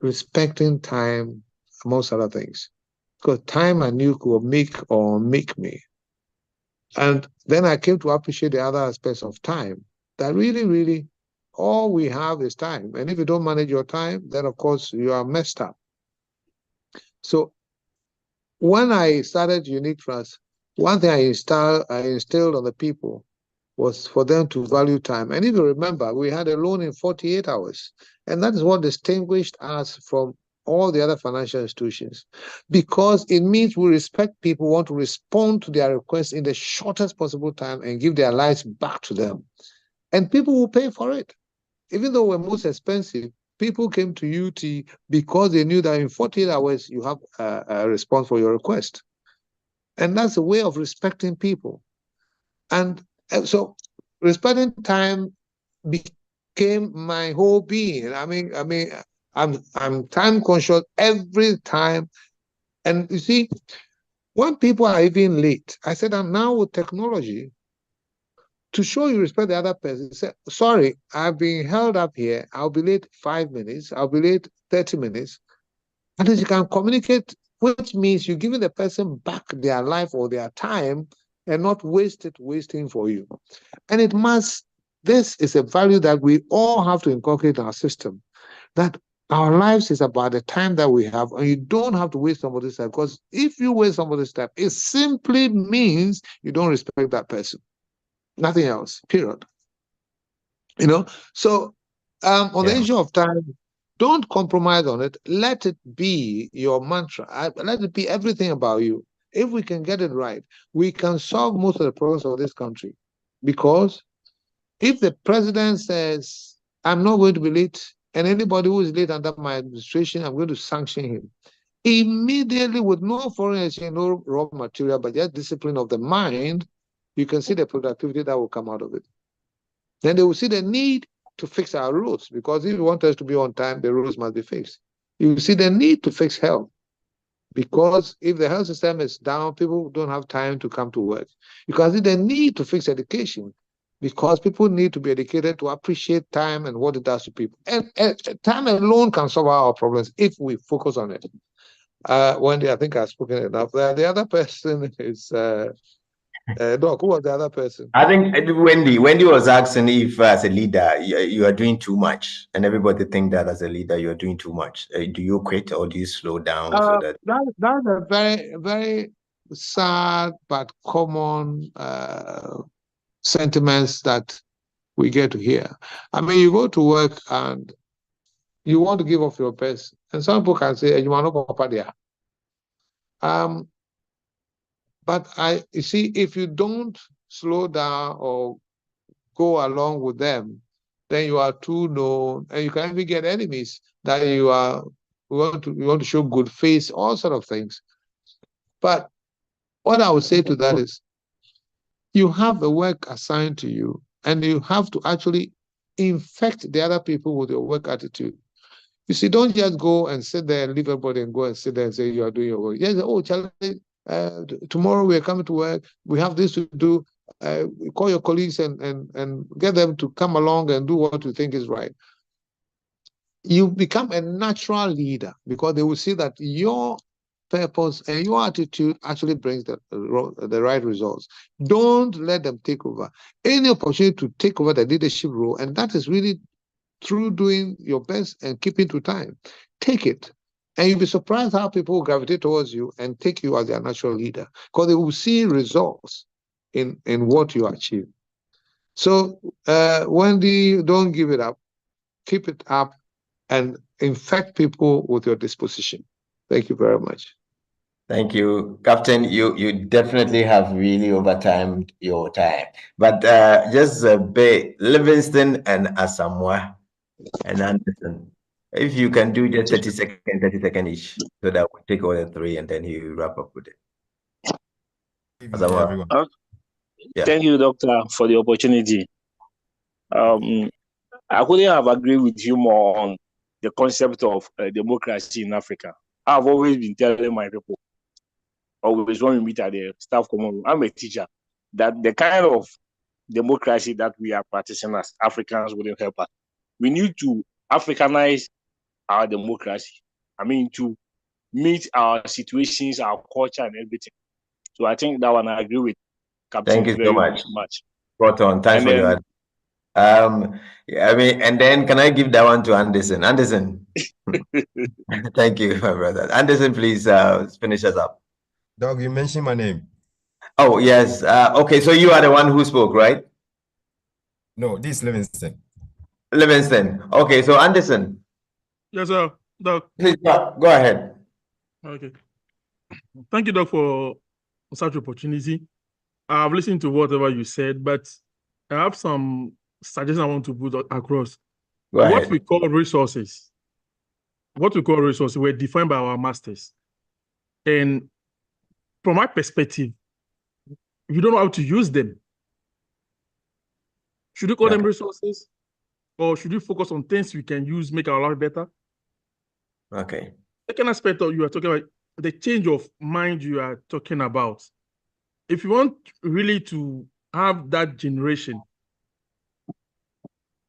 respecting time, amongst other things. Because time I knew could make or make me. And then I came to appreciate the other aspects of time, that really, really, all we have is time. And if you don't manage your time, then of course you are messed up. So when I started Unique Trust, one thing I instilled on the people was for them to value time. And if you remember, we had a loan in 48 hours. And that is what distinguished us from all the other financial institutions, because it means we respect people, want to respond to their requests in the shortest possible time and give their lives back to them. And people will pay for it. Even though we're most expensive, people came to UT because they knew that in 48 hours you have a response for your request. And that's a way of respecting people. And so respecting time became my whole being. I mean, I'm time conscious every time. And you see, when people are even late, I said, I'm now with technology, to show you respect the other person, say, sorry, I've been held up here. I'll be late 5 minutes. I'll be late 30 minutes. And then you can communicate, which means you're giving the person back their life or their time and not wasting for you. And this is a value that we all have to inculcate in our system, that our lives is about the time that we have, and you don't have to waste somebody's time, because if you waste somebody's time, it simply means you don't respect that person. Nothing else, period. So on the issue of time, don't compromise on it. Let it be your mantra. Let it be everything about you. If we can get it right, we can solve most of the problems of this country. Because if the president says, I'm not going to be late, and anybody who is late under my administration, I'm going to sanction him, immediately, with no foreign exchange, no raw material, but just discipline of the mind, you can see the productivity that will come out of it. Then they will see the need to fix our roads, because if you want us to be on time, the roads must be fixed. You see the need to fix health, because if the health system is down, people don't have time to come to work. You can see the need to fix education, because people need to be educated to appreciate time and what it does to people. And time alone can solve our problems if we focus on it. Wendy, I think I've spoken enough. The other person is Doc. Who was the other person? I think Wendy was asking if as a leader you are doing too much, and everybody think that as a leader you are doing too much. Do you quit or do you slow down so that? That's a very, very sad but common sentiments that we get to hear. I mean, you go to work and you want to give off your best, and some people can say, "You are not papa there." But you see, if you don't slow down or go along with them, then you are too known, and you can even get enemies that you want to show good face, all sort of things. But what I would say to that is, you have a work assigned to you, and you have to actually infect the other people with your work attitude. You see, don't just go and sit there and leave everybody and go and sit there and say you are doing your work. Yes, oh, Charlie, tomorrow we are coming to work. We have this to do. Call your colleagues and get them to come along and do what you think is right. You become a natural leader, because they will see that your purpose and your attitude actually brings the right results. Don't let them take over. Any opportunity to take over the leadership role, and that is really through doing your best and keeping to time, take it. And you'll be surprised how people will gravitate towards you and take you as their natural leader, because they will see results in what you achieve. So, Wendy, don't give it up. Keep it up and infect people with your disposition. Thank you very much. Thank you, Captain. You definitely have really overtimed your time. But just a bit, Livingston and Asamoah and Anderson. If you can do just 30 seconds each, so that we take all the three and then you wrap up with it. Asamoah. Yeah. Thank you, Doctor, for the opportunity. I couldn't have agreed with you more on the concept of democracy in Africa. I've always been telling my people, always when we meet at the staff common room, I'm a teacher, that the kind of democracy that we are practicing as Africans wouldn't help us. We need to Africanize our democracy. I mean, to meet our situations, our culture, and everything. So I think that one I agree with. Thank you so much. Spot on. Thanks And for then- your yeah, I mean, and then can I give that one to Anderson? Anderson. Thank you, my brother. Anderson, please finish us up. Doug, you mentioned my name. Oh, yes. Okay, so you are the one who spoke, right? No, this is Livingston. Livingston. Okay, so Anderson. Yes, sir. Doc. Please go ahead. Okay. Thank you, Doc, for such opportunity. I've listened to whatever you said, but I have some suggestions I want to put across. Go ahead. What we call resources were defined by our masters. And from my perspective, if you don't know how to use them, should you call them resources? Or should you focus on things we can use, make our life better? Okay. Second aspect of you are talking about the change of mind you are talking about. If you want really to have that generation,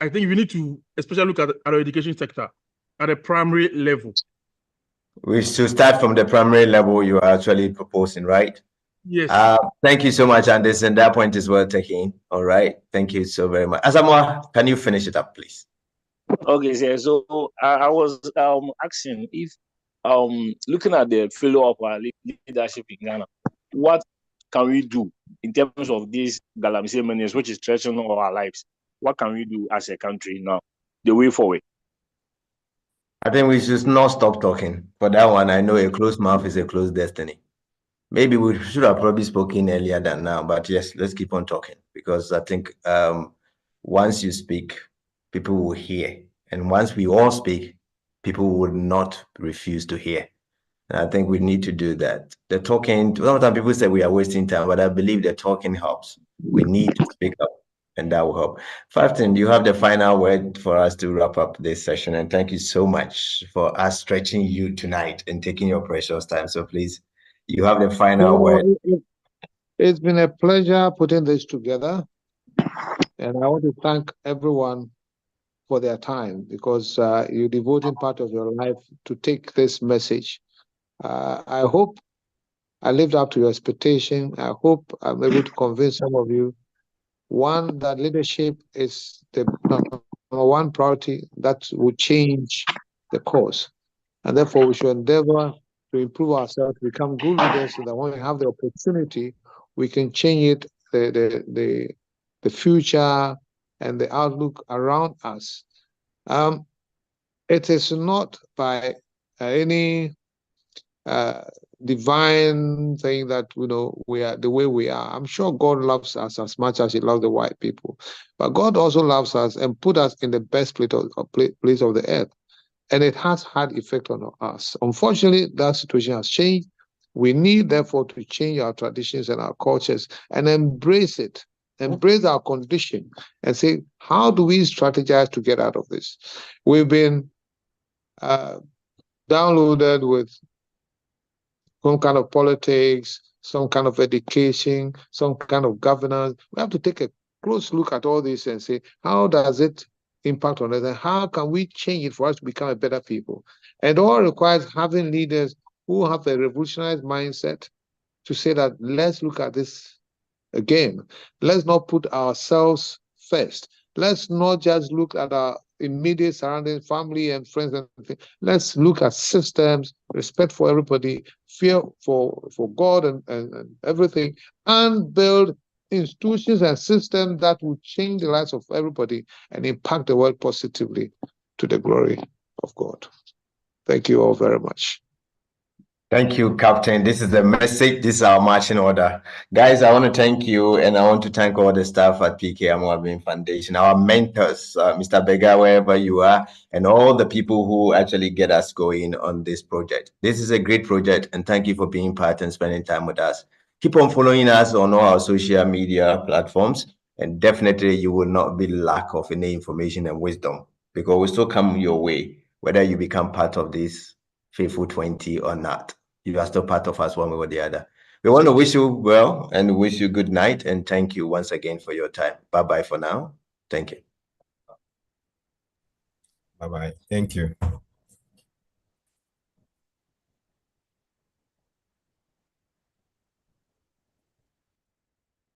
I think we need to especially look at our education sector at a primary level. We should start from the primary level you are actually proposing, right? Yes. Thank you so much, Anderson. That point is well taken. All right. Thank you so very much. Asamoah, can you finish it up, please? Okay, so I was asking if looking at the failure of our leadership in Ghana, what can we do in terms of these Galamsey menace, which is threatening our lives? What can we do as a country now? The way forward. I think we should not stop talking. For that one, I know a closed mouth is a closed destiny. Maybe we should have probably spoken earlier than now, but yes, let's keep on talking, because I think once you speak, people will hear. And once we all speak, people will not refuse to hear. And I think we need to do that. The talking, sometimes people say we are wasting time, but I believe the talking helps. We need to speak up, and that will help. Faftin, you have the final word for us to wrap up this session. And thank you so much for us stretching you tonight and taking your precious time. So please, you have the final word. It's been a pleasure putting this together. And I want to thank everyone for their time, because you're devoting part of your life to take this message. I hope I lived up to your expectation. I hope I'm able to convince some of you, one, that leadership is the number one priority that will change the course. And therefore, we should endeavor to improve ourselves, to become good leaders, so that when we have the opportunity, we can change the future and the outlook around us. It is not by any divine thing that we are the way we are. I'm sure God loves us as much as He loves the white people, but God also loves us and put us in the best place of the earth, and it has had effect on us. Unfortunately, that situation has changed. We need, therefore, to change our traditions and our cultures and embrace it. Embrace our condition and say, how do we strategize to get out of this? We've been downloaded with some kind of politics, some kind of education, some kind of governance. We have to take a close look at all this and say, how does it impact on us, and how can we change it for us to become a better people? And all requires having leaders who have a revolutionary mindset to say that let's look at this again. Let's not put ourselves first. Let's not just look at our immediate surroundings, family and friends. Let's look at systems, respect for everybody, fear for God and everything, and build institutions and systems that will change the lives of everybody and impact the world positively to the glory of God. Thank you all very much. Thank you, Captain. This is the message. This is our marching order. Guys, I want to thank you, and I want to thank all the staff at PK Amoabeng Foundation, our mentors, Mr. Bega, wherever you are, and all the people who actually get us going on this project. This is a great project, and thank you for being part and spending time with us. Keep on following us on all our social media platforms, and definitely you will not be lack of any information and wisdom, because we still come your way, whether you become part of this faithful 20 or not. You are still part of us one way or the other. We want to wish you well and wish you good night, and thank you once again for your time. Bye-bye for now. Thank you. Bye-bye. Thank you.